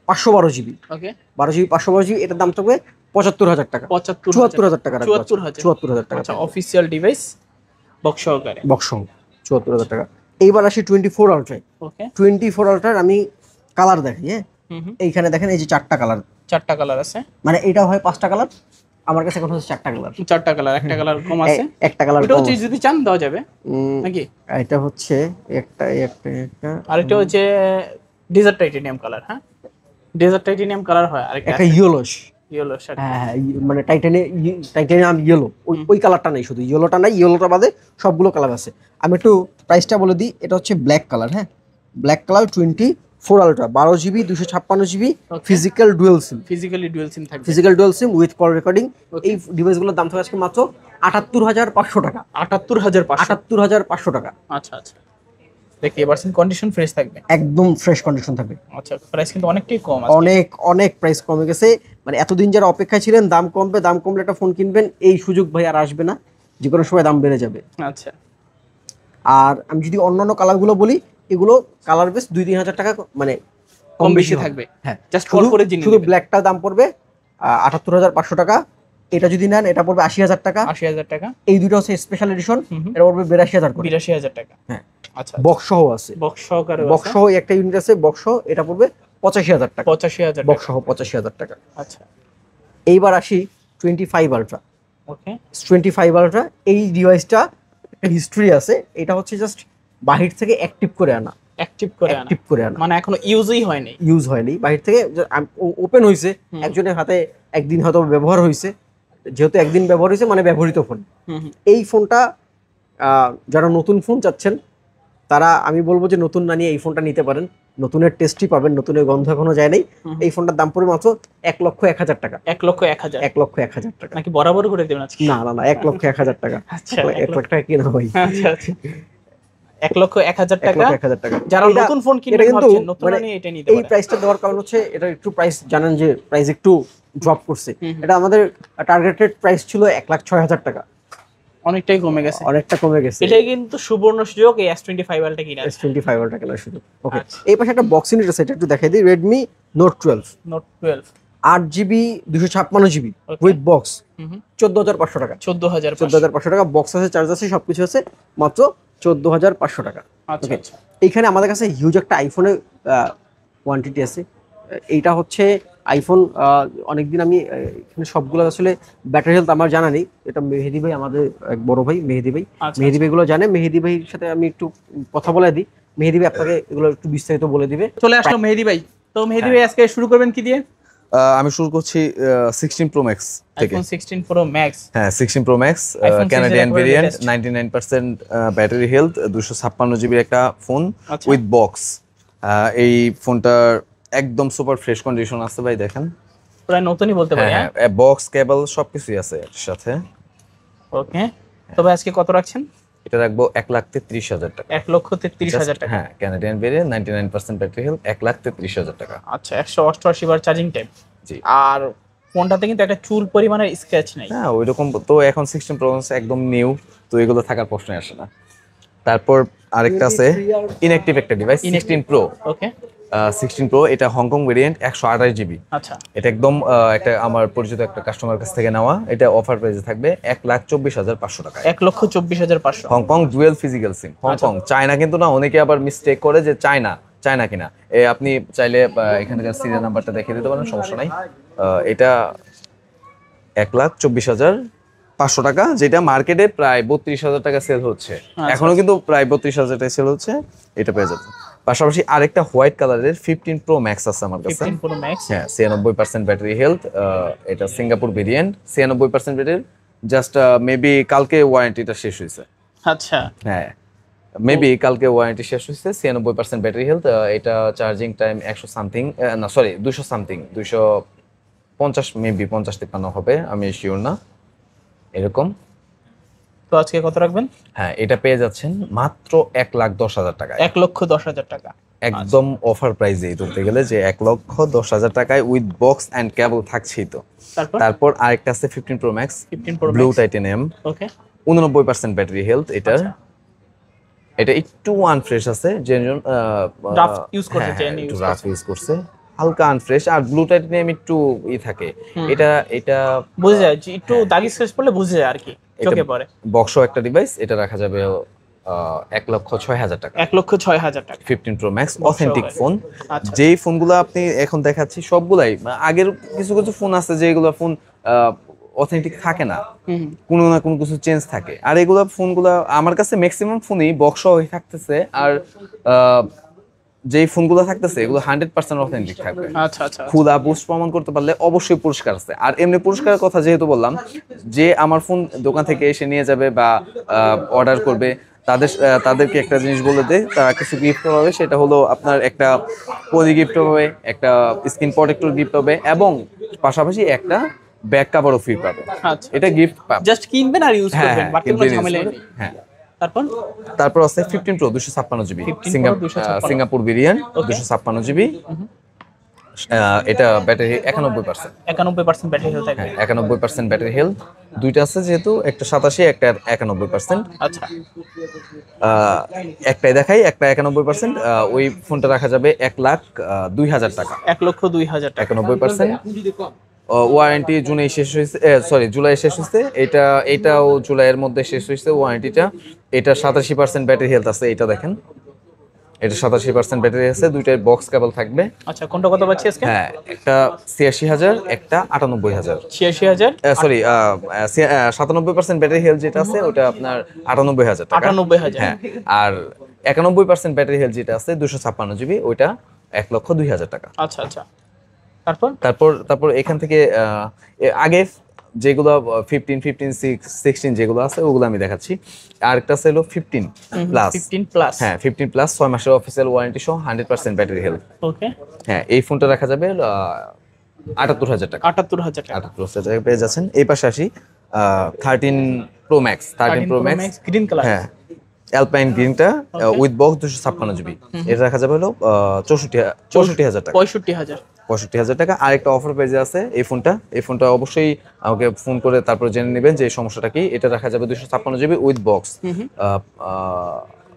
[SPEAKER 2] 512GB,
[SPEAKER 1] ওকে,
[SPEAKER 2] 12GB 512GB এটার দাম থাকবে 75,000 টাকা, 74,000 টাকা,
[SPEAKER 1] 74,000।
[SPEAKER 2] 74,000 টাকা
[SPEAKER 1] আচ্ছা, অফিসিয়াল ডিভাইস বক্স সহকারে।
[SPEAKER 2] বক্স সহ 74,000 টাকা। এইবার আসি 24 আলট্রায়।
[SPEAKER 1] ওকে,
[SPEAKER 2] 24 আলট্রার আমি কালার দেখাই। হ্যাঁ,
[SPEAKER 1] হুম,
[SPEAKER 2] এইখানে দেখেন এই যে 4টা কালার,
[SPEAKER 1] 4টা কালার আছে।
[SPEAKER 2] মানে এটা হয় 5টা কালার, আমার কাছে এখন হচ্ছে 4টা কালার,
[SPEAKER 1] 4টা কালার, একটা কালার কম আছে।
[SPEAKER 2] একটা কালার
[SPEAKER 1] এটা হচ্ছে যদি চান দেওয়া যাবে নাকি।
[SPEAKER 2] এটা হচ্ছে একটা
[SPEAKER 1] আর এটা হচ্ছে ডেজার্ট টাইটেনিয়াম কালার। হ্যাঁ, ডেজার্ট টাইটেনিয়াম কালার হয়। আরেকটা
[SPEAKER 2] একটা ইয়েলোশ,
[SPEAKER 1] ইয়েলো শার্ট।
[SPEAKER 2] হ্যাঁ মানে টাইটানিয়াম ইয়েলো, ওই কালারটা নেই, শুধু ইয়েলোটা নাই, ইয়েলোটা বাদে সবগুলো কালার আছে। আমি একটু প্রাইসটা বলে দিই, এটা হচ্ছে ব্ল্যাক কালার। হ্যাঁ, black colour 24 ultra 12GB 256GB physical dual sim,
[SPEAKER 1] physically dual sim থাকবে।
[SPEAKER 2] Physical dual sim with call recording. এই ডিভাইসগুলোর দাম থাকবে আজকে মাত্র 78,500 টাকা,
[SPEAKER 1] 78,500।
[SPEAKER 2] 78,500 টাকা।
[SPEAKER 1] আচ্ছা আচ্ছা, দেখতে পারছেন কন্ডিশন ফ্রেশ থাকবে।
[SPEAKER 2] একদম ফ্রেশ কন্ডিশন থাকবে।
[SPEAKER 1] আচ্ছা, প্রাইস কিন্তু অনেকটাই কম আছে।
[SPEAKER 2] অনেক অনেক প্রাইস কমে গেছে, মানে এতদিন যারা অপেক্ষায় ছিলেন দাম কমবে, দাম কমলে একটা ফোন কিনবেন, এই সুযোগ ভাই আর আসবে না, যে কোনো সময় দাম বেড়ে যাবে।
[SPEAKER 1] আচ্ছা,
[SPEAKER 2] আর আমি যদি অন্যান্য কালারগুলো বলি, এগুলো কালার বেস 2-3 হাজার টাকা মানে
[SPEAKER 1] কম বেশি
[SPEAKER 2] হবে।
[SPEAKER 1] থাকবে।
[SPEAKER 2] হ্যাঁ,
[SPEAKER 1] জাস্ট কল করে জিনিস
[SPEAKER 2] শুধু ব্ল্যাকটার দাম পড়বে 78,500 টাকা। এটা যদি নেন এটা পড়বে 80,000 টাকা।
[SPEAKER 1] 80,000 টাকা।
[SPEAKER 2] এই দুটো হচ্ছে স্পেশাল এডিশন, এটা পড়বে 82,000 করে।
[SPEAKER 1] 82,000 টাকা।
[SPEAKER 2] হ্যাঁ,
[SPEAKER 1] আচ্ছা,
[SPEAKER 2] বক্স সহ আছে,
[SPEAKER 1] বক্স সহকারে
[SPEAKER 2] বক্স সহ একটা ইউনিট আছে, বক্স সহ এটা পড়বে 85,000 টাকা,
[SPEAKER 1] 85,000
[SPEAKER 2] বক্স সহ 85,000 টাকা।
[SPEAKER 1] আচ্ছা,
[SPEAKER 2] এইবার আসি 25 আলট্রা।
[SPEAKER 1] ওকে,
[SPEAKER 2] 25 আলট্রা এই ডিভাইসটা একটা হিস্ট্রি আছে, এটা হচ্ছে জাস্ট বাহির থেকে অ্যাক্টিভ করে আনা,
[SPEAKER 1] অ্যাক্টিভ করে আনা,
[SPEAKER 2] অ্যাক্টিভ করে আনা,
[SPEAKER 1] মানে এখনো ইউজই হয়নি।
[SPEAKER 2] ইউজ হয়নি, বাহির থেকে ওপেন হয়েছে, একজনের হাতে একদিন হয়তো ব্যবহার হয়েছে, যেহেতু একদিন ব্যবহার হয়েছে মানে ব্যবহৃত ফোন। এই ফোনটা যারা নতুন ফোন চাচ্ছেন তারা আমি বলবো যে নতুন না নিয়ে এই ফোনটা নিতে পারেন, নতুনের টেস্টই পাবেন, নতুনের গন্ধ এখনো যায় নাই। এই ফোনটার দাম পড়বে মাত্র 1,01,000 টাকা,
[SPEAKER 1] 1,01,000।
[SPEAKER 2] 1,01,000 টাকা।
[SPEAKER 1] নাকি বরাবর করে দেবেন আজকে?
[SPEAKER 2] না না না, 1,01,000 টাকা।
[SPEAKER 1] আচ্ছা,
[SPEAKER 2] 1 লাখ টাকা কিনা ভাই।
[SPEAKER 1] আচ্ছা আচ্ছা, 1,01,000 টাকা।
[SPEAKER 2] 1,01,000 টাকা।
[SPEAKER 1] যারা
[SPEAKER 2] এটা-
[SPEAKER 1] নতুন ফোন
[SPEAKER 2] এটা
[SPEAKER 1] কিনবেন
[SPEAKER 2] কিন্তু
[SPEAKER 1] ভাবছেন, নতুন
[SPEAKER 2] মানে
[SPEAKER 1] না নিয়ে এটা নিতে
[SPEAKER 2] এই
[SPEAKER 1] পারেন।
[SPEAKER 2] প্রাইসটা দেওয়ার কারণ হচ্ছে এটা একটু প্রাইস জানেন যে প্রাইস একটু ড্রপ করছে। এটা আমাদের টার্গেটেড প্রাইস ছিল 1,06,000 টাকা,
[SPEAKER 1] অনেকটাই কমে গেছে।
[SPEAKER 2] অনেকটা কমে গেছে।
[SPEAKER 1] এটাই কিন্তু সুবর্ণ সুযোগ এই S25 আলটা কিনা।
[SPEAKER 2] S25 আলট্রা কেনার সুযোগ। ওকে,
[SPEAKER 1] আচ্ছা।
[SPEAKER 2] এই পাশে একটা বক্স ইউনিট আছে, এটা একটু দেখাই দিই। Redmi Note 12,
[SPEAKER 1] note 12।
[SPEAKER 2] 8GB 256GB with box 14,500 টাকা। 14,500 টাকা বক্স আছে, চার্জ আছে, সবকিছু আছে, মাত্র 14,500 টাকা।
[SPEAKER 1] আচ্ছা
[SPEAKER 2] ওকে,
[SPEAKER 1] আচ্ছা।
[SPEAKER 2] এইখানে আমাদের কাছে হিউজ একটা আইফোনের কোয়ান্টিটি আছে। এইটা হচ্ছে আইফোন, অনেকদিন আমি এখানে সবগুলো আসলে ব্যাটারি হেলথ আমার জানা নেই, এটা মেহেদি ভাই, আমাদের এক বড় ভাই মেহেদি ভাই,
[SPEAKER 1] আচ্ছা,
[SPEAKER 2] মেহেদি ভাইগুলো জানে। মেহেদি ভাইয়ের সাথে আমি একটু কথা বলে দিই, মেহেদি ভাই আপনাকে এগুলো একটু বিস্তারিত বলে দিবে।
[SPEAKER 1] চলে আসলো মেহেদি ভাই। তো মেহেদি ভাই আজকে শুরু করবেন কি দিয়ে?
[SPEAKER 3] আমি শুরু করছি 16 প্রো ম্যাক্স থেকে।
[SPEAKER 1] IPhone 16 pro max.
[SPEAKER 3] হ্যাঁ, 16 প্রো ম্যাক্স
[SPEAKER 1] iPhone 6
[SPEAKER 3] ক্যানাডিয়ান
[SPEAKER 1] এর
[SPEAKER 3] variant,
[SPEAKER 1] latest।
[SPEAKER 3] 99% battery health, 256GB একটা ফোন
[SPEAKER 1] আচ্ছা।
[SPEAKER 3] With box. এই ফোনটার একদম সুপার ফ্রেশ কন্ডিশন আছে ভাই, দেখেন।
[SPEAKER 1] প্রায় নতুনই বলতে পারি।
[SPEAKER 3] হ্যাঁ,
[SPEAKER 1] হ্যাঁ,
[SPEAKER 3] বক্স কেবল সবকিছুই আছে এর সাথে।
[SPEAKER 1] ওকে। তবে আজকে কত রাখছেন?
[SPEAKER 3] এটা রাখবো 1,33,000 টাকা।
[SPEAKER 1] 1,33,000 টাকা।
[SPEAKER 3] হ্যাঁ, ক্যানাডিয়ান ভেরিয়েন্ট, 99% ব্যাটারি হেলথ, 1,33,000 টাকা।
[SPEAKER 1] আচ্ছা, 188 বার চার্জিং টাইম।
[SPEAKER 3] জি।
[SPEAKER 1] আর ফোনটাতে কিন্তু একটা চুল পরিমাণের স্ক্র্যাচ নাই।
[SPEAKER 3] হ্যাঁ, ওইরকম তো এখন 16 প্রো একদম নিউ, তো এগুলো থাকার প্রশ্নই আসে না। তারপর আরেকটা আছে ইনঅ্যাক্টিভ একটা ডিভাইস, 16 প্রো।
[SPEAKER 1] ওকে।
[SPEAKER 3] 16 প্রো, এটা হংকং ভেরিয়েন্ট, 128GB।
[SPEAKER 1] আচ্ছা।
[SPEAKER 3] এটা একদম একটা আমার পরিচিত একটা কাস্টমার কাছ থেকে নেওয়া। এটা অফার প্রাইসে থাকবে 1,24,500 টাকা।
[SPEAKER 1] 1,24,500।
[SPEAKER 3] হংকং ডুয়েল ফিজিক্যাল সিম, হংকং, চায়না কিন্তু না। অনেকে আবার মিস্টেক করে যে চায়না কিনা। আপনি চাইলে এখানকার সিরিয়াল নাম্বারটা দেখিয়ে দিতে পারেন, সমস্যা নাই। এটা 1,24,500 টাকা, যেটা মার্কেটে প্রায় 32,000 টাকা সেল হচ্ছে। এখনো কিন্তু প্রায় 32,000 টাকা সেল হচ্ছে, এটা পেয়ে যাবেন। পাশাপাশি আরেকটা হোয়াইট কালারের 15 প্রো ম্যাক্স আছে আমার কাছে।
[SPEAKER 1] 15 প্রো ম্যাক্স।
[SPEAKER 3] হ্যাঁ, 96% ব্যাটারি হেলথ, এটা Singapore variant, 96% battery. Just maybe কালকে ওয়ারেন্টিটা শেষ হয়েছে।
[SPEAKER 1] আচ্ছা।
[SPEAKER 3] হ্যাঁ, মেবি কালকে ওয়ারেন্টি শেষ হয়েছে। 96% ব্যাটারি হেলথ, এটা চার্জিং টাইম 100 সামথিং, না সরি 200 সামথিং, 250 মেবি 50-53 হবে, আমি শিওর না, এরকম।
[SPEAKER 1] তো আজকে কত রাখবেন?
[SPEAKER 3] হ্যাঁ, এটা পেয়ে যাচ্ছেন মাত্র 1,10,000 টাকায়।
[SPEAKER 1] 1,10,000 টাকা।
[SPEAKER 3] একদম অফার প্রাইসেই ধরতে গেলে, যে 1,10,000 টাকায় উইথ বক্স অ্যান্ড কেবল থাকছেই তো।
[SPEAKER 1] তারপর
[SPEAKER 3] আরেকটা আছে 15 pro max,
[SPEAKER 1] 15 pro
[SPEAKER 3] blue
[SPEAKER 1] max.
[SPEAKER 3] Titanium,
[SPEAKER 1] okay.
[SPEAKER 3] 89% battery health এটার। এটা একটু আনফ্রেশ আছে, যেজন
[SPEAKER 1] রাফ ইউজ করতে চাই,
[SPEAKER 3] একটু রাফ ইউজ করছে, হালকা আনফ্রেশ। আর ব্লু টাইটানিয়াম একটু থাকে। এটা
[SPEAKER 1] বুঝে যায় যে একটু দাগি স্ক্র্যাচ পড়লে বুঝে যায় আর কি, চোখে পড়ে।
[SPEAKER 3] বক্সও একটা ডিভাইস, এটা রাখা যাবে 1,06,000 টাকা।
[SPEAKER 1] 1,06,000 টাকা।
[SPEAKER 3] 15 প্রো ম্যাক্স অথেন্টিক ফোন।
[SPEAKER 1] আচ্ছা।
[SPEAKER 3] যেই ফোনগুলো আপনি এখন দেখাচ্ছি সবগুলাই, আগের কিছু কিছু ফোন আছে যেগুলো ফোন অথেন্টিক থাকে না, কোনো না কোনো কিছু চেঞ্জ থাকে। আর এগুলো ফোনগুলো আমার কাছে ম্যাক্সিমাম ফোনই বক্স হয়ে থাকতেছে। আর যেই ফোনগুলো থাকতেছে এগুলো 100% অথেন্টিক থাকবে।
[SPEAKER 1] আচ্ছা আচ্ছা।
[SPEAKER 3] খোলা বুস্ট প্রমাণ করতে পারলে অবশ্যই পুরস্কার আছে। আর এমনি পুরস্কারের কথা যেহেতু বললাম, যে আমার ফোন দোকান থেকে এসে নিয়ে যাবে বা অর্ডার করবে, তাদেরকে একটা জিনিস বলে দেয়, তারা কিছু গিফট পাবে। সেটা হলো আপনার একটা পলি গিফট হবে, একটা স্ক্রিন প্রোটেক্টর গিফট হবে, এবং পাশাপাশি একটা ব্যাক কাভারও ফ্রি পাবে।
[SPEAKER 1] আচ্ছা।
[SPEAKER 3] এটা গিফট পাবে,
[SPEAKER 1] জাস্ট কিনবেন আর ইউজ
[SPEAKER 3] হ্যাঁ
[SPEAKER 1] করবেন, বাকি কোনো ঝামেলা নেই।
[SPEAKER 3] হ্যাঁ।
[SPEAKER 1] তারপর
[SPEAKER 3] আছে 15 pro 256GB,
[SPEAKER 1] 15 Pro 256
[SPEAKER 3] Singapore variant, 256GB। এটা ব্যাটারি 91%।
[SPEAKER 1] 91% ব্যাটারি হেলথ থাকবে।
[SPEAKER 3] হ্যাঁ, 91% ব্যাটারি হেলথ। দুইটা আছে যেহেতু, একটা 87, একটা 91%।
[SPEAKER 1] আচ্ছা।
[SPEAKER 3] একটাই দেখাই, একটা 91%। ওই ফোনটা রাখা যাবে 1,02,000 টাকা।
[SPEAKER 1] 1,02,000 টাকা।
[SPEAKER 3] 91%। ওয়ারেন্টি জুনে শেষ হয়েছে, সরি জুলাই শেষ হয়েছে। এটাও জুলাইয়ের মধ্যে শেষ হয়েছে ওয়ারেন্টিটা। এটা 87% ব্যাটারি হেলথ আছে, এটা দেখেন, এটা 87% ব্যাটারি আছে। দুইটার বক্স কেবল থাকবে।
[SPEAKER 1] আচ্ছা, কোনটা কত পাচ্ছি আজকে?
[SPEAKER 3] হ্যাঁ, একটা 86,000, একটা 98,000।
[SPEAKER 1] 86,000।
[SPEAKER 3] সরি, 97% ব্যাটারি হেলথ যেটা আছে ওটা আপনার 98,000 টাকা।
[SPEAKER 1] 98,000।
[SPEAKER 3] হ্যাঁ, আর 91% ব্যাটারি হেলথ যেটা আছে 256GB, ওইটা 1,02,000 টাকা।
[SPEAKER 1] আচ্ছা আচ্ছা।
[SPEAKER 3] তারপর এখান থেকে আগে যেগুলো 15, 16 যেগুলো আছে ওগুলো আমি দেখাচ্ছি। আরেকটা আছে হলো 15 প্লাস।
[SPEAKER 1] 15 প্লাস।
[SPEAKER 3] হ্যাঁ, 15 প্লাস 6 মাসের অফিসিয়াল ওয়ারেন্টি সহ 100% ব্যাটারি হেলথ।
[SPEAKER 1] ওকে।
[SPEAKER 3] হ্যাঁ, এই ফোনটা রাখা যাবে 78,000 টাকা।
[SPEAKER 1] 78,000 টাকা।
[SPEAKER 3] 78,000 টাকা পেয়ে যাচ্ছেন। এই পাশে আসি 13 pro max. 13 pro max
[SPEAKER 1] green colour.
[SPEAKER 3] হ্যাঁ, অ্যালপাইন গ্রিনটা উইথ বক্স 256GB। এটা রাখা যাবে হলো 64,000 টাকা।
[SPEAKER 1] 65,000
[SPEAKER 3] টাকা। আরেকটা অফার পেজে আছে এই ফোনটা অবশ্যই আমাকে ফোন করে তারপর জেনে নেবেন যে সমস্যাটা কি। এটা রাখা যাবে 256GB উইথ বক্স,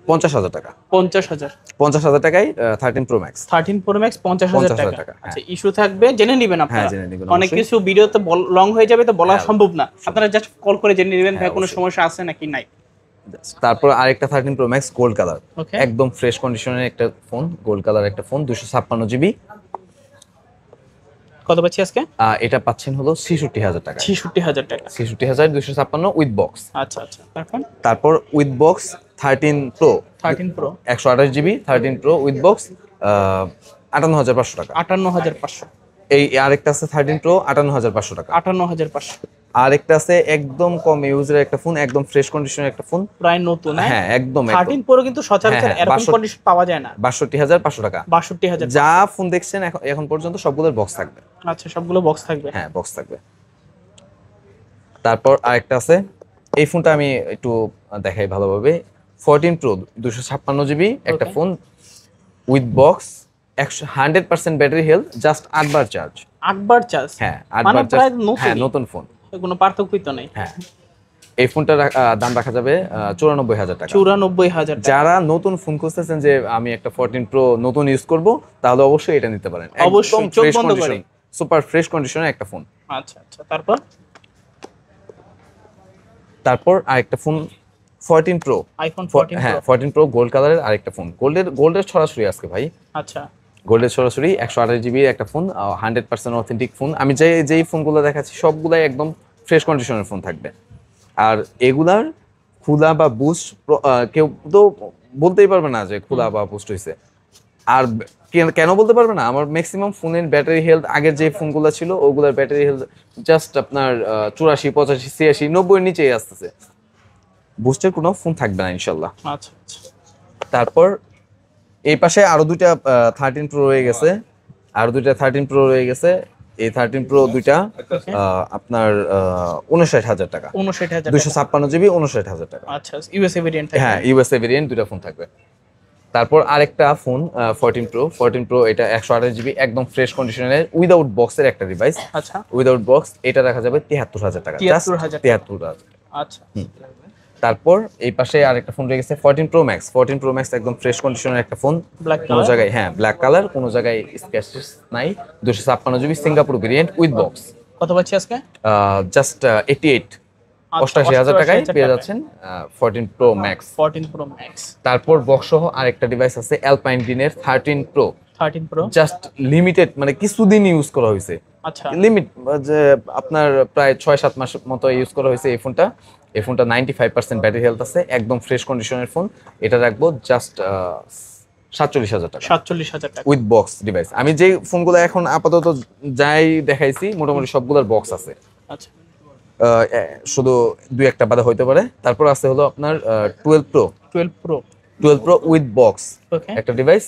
[SPEAKER 3] 50,000 টাকা।
[SPEAKER 1] 50,000
[SPEAKER 3] 50,000 টাকায় 13 প্রো ম্যাক্স।
[SPEAKER 1] 13 প্রো ম্যাক্স 50,000
[SPEAKER 3] 50,000
[SPEAKER 1] টাকা।
[SPEAKER 3] টাকা, হ্যাঁ।
[SPEAKER 1] আচ্ছা, ইস্যু থাকবে, জেনে নেবেন আপনারা।
[SPEAKER 3] হ্যাঁ, জেনে নেবেন
[SPEAKER 1] অনেক
[SPEAKER 3] অবশ্যই।
[SPEAKER 1] কিছু ভিডিওতে লং হয়ে যাবে, তো বলা
[SPEAKER 3] হ্যাঁ,
[SPEAKER 1] সম্ভব না। আপনারা জাস্ট কল করে জেনে নেবেন ভাই
[SPEAKER 3] হ্যাঁ,
[SPEAKER 1] কোনো
[SPEAKER 3] অবশ্যই।
[SPEAKER 1] সমস্যা আছে নাকি নাই।
[SPEAKER 3] তারপর আরেকটা 13 প্রো ম্যাক্স গোল্ড কালার,
[SPEAKER 1] ওকে।
[SPEAKER 3] একদম ফ্রেশ কন্ডিশনের একটা ফোন, গোল্ড কালার একটা ফোন, 256 জিবি।
[SPEAKER 1] কত পাচ্ছি আজকে?
[SPEAKER 3] এটা পাচ্ছেন হলো 66,000 টাকা।
[SPEAKER 1] 66,000 টাকা।
[SPEAKER 3] 66,256 উইথ বক্স।
[SPEAKER 1] আচ্ছা আচ্ছা, তারপর
[SPEAKER 3] তারপর with box 13 pro,
[SPEAKER 1] 13 pro
[SPEAKER 3] 128 GB 13 pro with box, 58,500 টাকা।
[SPEAKER 1] 58,500।
[SPEAKER 3] এই আরেকটা আছে 13 প্রো 58,500 টাকা।
[SPEAKER 1] 58,500
[SPEAKER 3] আরেকটা আছে একদম কম ইউজের একটা ফোন, একদম ফ্রেশ কন্ডিশনের একটা ফোন।
[SPEAKER 1] প্রায় নতুন।
[SPEAKER 3] হ্যাঁ, একদম
[SPEAKER 1] 13 প্রো কিন্তু সচরাচর
[SPEAKER 3] হ্যাঁ,
[SPEAKER 1] এরকম
[SPEAKER 3] 62
[SPEAKER 1] কন্ডিশন পাওয়া যায় না।
[SPEAKER 3] 62,500 টাকা।
[SPEAKER 1] 62,000।
[SPEAKER 3] যা ফোন দেখছেন এখন এখন পর্যন্ত সবগুলোর বক্স থাকবে।
[SPEAKER 1] আচ্ছা, সবগুলো বক্স থাকবে।
[SPEAKER 3] হ্যাঁ, বক্স থাকবে। তারপর আরেকটা আছে, এই ফোনটা আমি একটু দেখাই ভালোভাবে। 14 প্রো 256 জিবি একটা
[SPEAKER 1] Okay.
[SPEAKER 3] Phone with box, 100% battery health, just 8 bar charge.
[SPEAKER 1] 8 bar charge.
[SPEAKER 3] হ্যাঁ, 8
[SPEAKER 1] মানে
[SPEAKER 3] বার
[SPEAKER 1] প্রায়
[SPEAKER 3] চার্জ।
[SPEAKER 1] নতুনই।
[SPEAKER 3] হ্যাঁ, নতুন ফোন।
[SPEAKER 1] কোনো পার্থক্যই তো নেই।
[SPEAKER 3] হ্যাঁ, এই ফোনটার দাম রাখা যাবে 94,000 টাকা।
[SPEAKER 1] 94,000 টাকা।
[SPEAKER 3] যারা নতুন ফোন খুঁজতেছেন যে আমি একটা 14 প্রো নতুন ইউজ করব, তাহলে অবশ্যই এটা নিতে পারেন।
[SPEAKER 1] অবশ্যই, চোখ বন্ধ করে।
[SPEAKER 3] সুপার ফ্রেশ কন্ডিশনের একটা ফোন।
[SPEAKER 1] আচ্ছা আচ্ছা, তারপর
[SPEAKER 3] তারপর আরেকটা ফোন 14 প্রো,
[SPEAKER 1] আইফোন 14
[SPEAKER 3] হ্যাঁ
[SPEAKER 1] প্রো।
[SPEAKER 3] 14 প্রো গোল্ড কালারের আরেকটা ফোন, গোল্ডের সরাসরি আজকে ভাই,
[SPEAKER 1] আচ্ছা
[SPEAKER 3] গোল্ডের সরাসরি 128 জিবি একটা ফোন, 100% অথেন্টিক ফোন। আমি যেই ফোনগুলো দেখাচ্ছি সবগুলাই একদম ফ্রেশ কন্ডিশনের ফোন থাকবে। আর এগুলার খোলা বা বুস্ট কেউ তো বলতেই পারবে না যে খোলা বা বুস্ট হয়েছে। আর কেন বলতে পারবে না, আমার ম্যাক্সিমাম ফোনের ব্যাটারি হেলথ আগের যে ফোনগুলো ছিল ওগুলোর ব্যাটারি হেলথ জাস্ট আপনার 84, 85, 86, 90 নিচেই আসতেছে। বুস্টের কোনো ফোন থাকবে না ইনশাল্লাহ।
[SPEAKER 1] আচ্ছা আচ্ছা।
[SPEAKER 3] তারপর এই পাশে আরো দুইটা 13 প্রো রয়ে গেছে, আরো দুইটা 13 প্রো রয়ে গেছে। এই 13 প্রো দুইটা আপনার 59,000 টাকা।
[SPEAKER 1] 59,000 টাকা।
[SPEAKER 3] 256 জিবি 59,000 টাকা।
[SPEAKER 1] আচ্ছা, ইউএসএ ভেরিয়েন্ট থাকে।
[SPEAKER 3] হ্যাঁ, ইউএসএ ভেরিয়েন্ট দুইটা ফোন থাকবে। তারপর আরেকটা ফোন 14 প্রো, এটা 128 জিবি একদম ফ্রেশ কন্ডিশনের উইদাউট বক্সের একটা ডিভাইস।
[SPEAKER 1] আচ্ছা
[SPEAKER 3] উইদাউট বক্স এটা রাখা যাবে 73,000 টাকা।
[SPEAKER 1] 73,000
[SPEAKER 3] 73,000।
[SPEAKER 1] আচ্ছা।
[SPEAKER 3] তারপর এই পাশে আরেকটা ফোন রয়ে গেছে 14 প্রো ম্যাক্স। 14 প্রো ম্যাক্স একদম ফ্রেশ কন্ডিশনের একটা ফোন,
[SPEAKER 1] Black
[SPEAKER 3] কোনো
[SPEAKER 1] color?
[SPEAKER 3] জায়গায় হ্যাঁ ব্ল্যাক কালার, কোনো জায়গায় স্ক্র্যাচেস নাই। 256 GB Singapore variant with box,
[SPEAKER 1] কত পাচ্ছি আজকে?
[SPEAKER 3] জাস্ট 88,000 টাকায় পেয়ে যাচ্ছেন 14 প্রো ম্যাক্স।
[SPEAKER 1] 14 pro max.
[SPEAKER 3] তারপর বক্স সহ আরেকটা ডিভাইস আছে অ্যালপাইন ডিনের 13 প্রো,
[SPEAKER 1] 13 প্রো।
[SPEAKER 3] জাস্ট লিমিটেড, মানে কিছুদিন ইউজ করা হয়েছে।
[SPEAKER 1] আচ্ছা
[SPEAKER 3] লিমিট যে আপনার প্রায় 6-7 মাস মতো ইউজ করা হয়েছে এই ফোনটা। এই ফোনটা 95% ব্যাটারি হেলথ আছে, একদম ফ্রেশ কন্ডিশনের ফোন। এটা রাখবো জাস্ট 47,000 টাকা
[SPEAKER 1] 47,000 টাকা।
[SPEAKER 3] With box device. আমি যে ফোনগুলো এখন আপাতত যাই দেখাইছি মোটামুটি সবগুলোর বক্স আছে,
[SPEAKER 1] আচ্ছা
[SPEAKER 3] শুধু দুই একটা বাদে হইতে পারে। তারপর আছে হলো আপনার 12 pro,
[SPEAKER 1] 12 pro.
[SPEAKER 3] 12 pro with box
[SPEAKER 1] okay.
[SPEAKER 3] একটা ডিভাইস।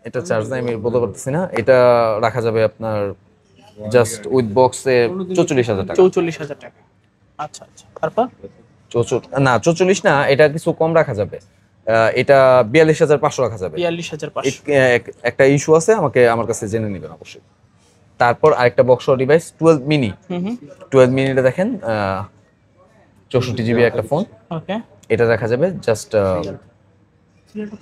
[SPEAKER 3] এটা চার্জ নাই আমি বলতে পারতেছি না। এটা রাখা যাবে আপনার জাস্ট উইথ বক্সে 44,000 টাকা।
[SPEAKER 1] 44,000 টাকা। আচ্ছা আচ্ছা, তারপর
[SPEAKER 3] 44 না, এটা কিছু কম রাখা যাবে। এটা 42,500 রাখা যাবে।
[SPEAKER 1] 42,500।
[SPEAKER 3] একটা ইস্যু আছে, আমার কাছে জেনে নেবেন অবশ্যই। তারপর আরেকটা বক্স ডিভাইস 12 মিনি।
[SPEAKER 1] হুম।
[SPEAKER 3] 12 মিনিটা দেখেন 64 জিবি একটা ফোন।
[SPEAKER 1] ওকে।
[SPEAKER 3] এটা রাখা যাবে জাস্ট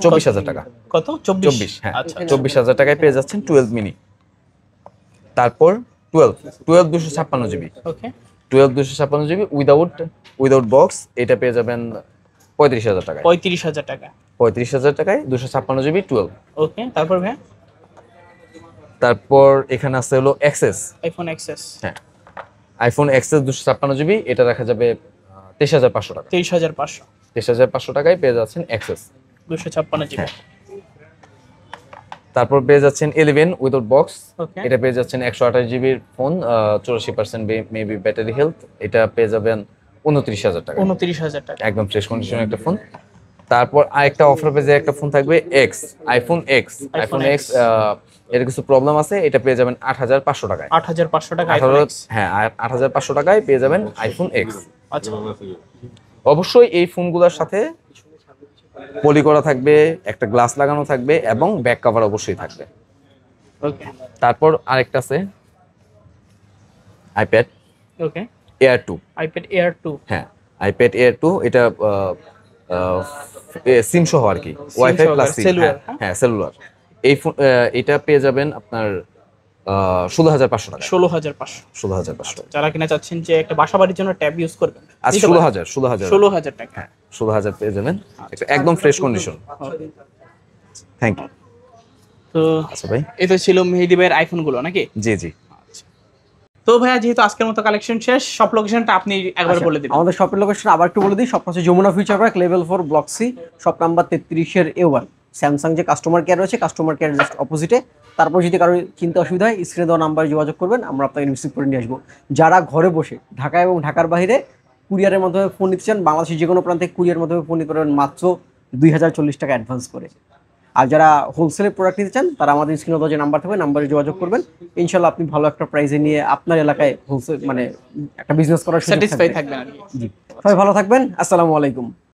[SPEAKER 3] 24,000 টাকা।
[SPEAKER 1] কত?
[SPEAKER 3] 24, হ্যাঁ
[SPEAKER 1] আচ্ছা
[SPEAKER 3] 24,000 টাকায় পেয়ে যাচ্ছেন 12 মিনি। তারপর 12 256 জিবি,
[SPEAKER 1] ওকে।
[SPEAKER 3] 256 জিবি উইদাউট বক্স, এটা পেয়ে যাবেন 35,000 টাকায়।
[SPEAKER 1] 35,000 টাকা।
[SPEAKER 3] 35,000 টাকায় 256 জিবি 12।
[SPEAKER 1] ওকে, তারপর ভাই
[SPEAKER 3] তারপর এখানে আছে হলো এক্সেস,
[SPEAKER 1] আইফোন এক্সএস।
[SPEAKER 3] হ্যাঁ আইফোন এক্সেস 256 জিবি, এটা রাখা যাবে 23,500 টাকা।
[SPEAKER 1] 23,500।
[SPEAKER 3] 23,500 টাকায় পেয়ে যাচ্ছেন এক্সেস।
[SPEAKER 1] 256 জিবি।
[SPEAKER 3] হ্যাঁ। তারপর পেয়ে যাচ্ছেন 11 উইদাউট বক্স,
[SPEAKER 1] ওকে।
[SPEAKER 3] এটা পেয়ে যাচ্ছেন 128 জিবির ফোন, 84% মেবি ব্যাটারি হেলথ। এটা পেয়ে যাবেন 29,000 টাকা,
[SPEAKER 1] 29,000 টাকা।
[SPEAKER 3] একদম ফ্রেশ কন্ডিশনের একটা ফোন। তারপর আরেকটা অফার পেজে একটা ফোন থাকবে আইফোন এক্স। এর কিছু প্রবলেম আছে, এটা পেয়ে যাবেন 8,500 টাকায়।
[SPEAKER 1] 8,500 টাকা আইফোন এক্স।
[SPEAKER 3] হ্যাঁ 8,500 টাকায় পেয়ে যাবেন আইফোন এক্স।
[SPEAKER 1] আচ্ছা
[SPEAKER 3] অবশ্যই এই ফোনগুলোর সাথে পলি করা থাকবে, একটা গ্লাস লাগানো থাকবে এবং ব্যাক কভার অবশ্যই থাকবে।
[SPEAKER 1] ওকে।
[SPEAKER 3] তারপর আরেকটা আছে আইপ্যাড
[SPEAKER 1] ওকে।
[SPEAKER 3] এয়ার 2।
[SPEAKER 1] IPad air 2।
[SPEAKER 3] হ্যাঁ আইপ্যাড এয়ার 2, এটা সিম সহ আর কি, ওয়াইফাই
[SPEAKER 1] সহকারে,
[SPEAKER 3] প্লাস সিম।
[SPEAKER 1] cellular,
[SPEAKER 3] হ্যাঁ সেলুলার। এই এটা পেয়ে যাবেন আপনার 16,500 টাকা।
[SPEAKER 1] 16,500।
[SPEAKER 3] 16,500।
[SPEAKER 1] যারা কিনা চাচ্ছেন যে একটা বাসা বাড়ির জন্য ট্যাব ইউজ করবেন,
[SPEAKER 3] আচ্ছা,
[SPEAKER 1] নিতে পারেন।
[SPEAKER 3] 16,000
[SPEAKER 1] 16,000 টাকা।
[SPEAKER 3] হ্যাঁ 16,000 পেয়ে যাবেন, একদম ফ্রেশ কন্ডিশন। Thank you.
[SPEAKER 1] তো
[SPEAKER 3] আচ্ছা ভাই,
[SPEAKER 1] এটা ছিল মেহেদী ভাইয়ের আইফোন গুলো নাকি?
[SPEAKER 3] জি জি।
[SPEAKER 1] তো ভাইয়া যেহেতু আজকের মতো কালেকশন শেষ, সব লোকেশনটা আপনি একবার বলে দিবেন।
[SPEAKER 2] আমাদের শপের লোকেশন আবার একটু বলে দিই। শপ হচ্ছে Jamuna future park, level 4, block C, shop number 33 A1। Samsung যে কাস্টমার কেয়ার রয়েছে, কাস্টমার কেয়ার জাস্ট অপোজিটে। তারপর যদি কারো কিনতে অসুবিধা হয়, স্ক্রিনে দেওয়া নাম্বারে যোগাযোগ করবেন, আমরা আপনাকে রিসিভ করে নিয়ে আসবো। যারা ঘরে বসে ঢাকা এবং ঢাকার বাইরে কুরিয়ারের মাধ্যমে ফোন নিতে চান, বাংলাদেশের যে কোনো প্রান্তে কুরিয়ারের মাধ্যমে ফোন নিতে পারবেন মাত্র 2,040 টাকা অ্যাডভান্স করে। আর যারা হোলসেলে প্রোডাক্ট নিতে চান, তারা আমাদের স্ক্রিনে দেওয়া যে নাম্বার থাকবে, নাম্বারে যোগাযোগ করবেন। ইনশাল্লাহ আপনি ভালো একটা প্রাইসে নিয়ে আপনার এলাকায় হোলসেল মানে একটা বিজনেস করার সুযোগ
[SPEAKER 1] স্যাটিসফাই
[SPEAKER 2] থাকবে।
[SPEAKER 1] থাকবেন আর কি।
[SPEAKER 2] জি, সবাই ভালো থাকবেন। আসসালামু আলাইকুম।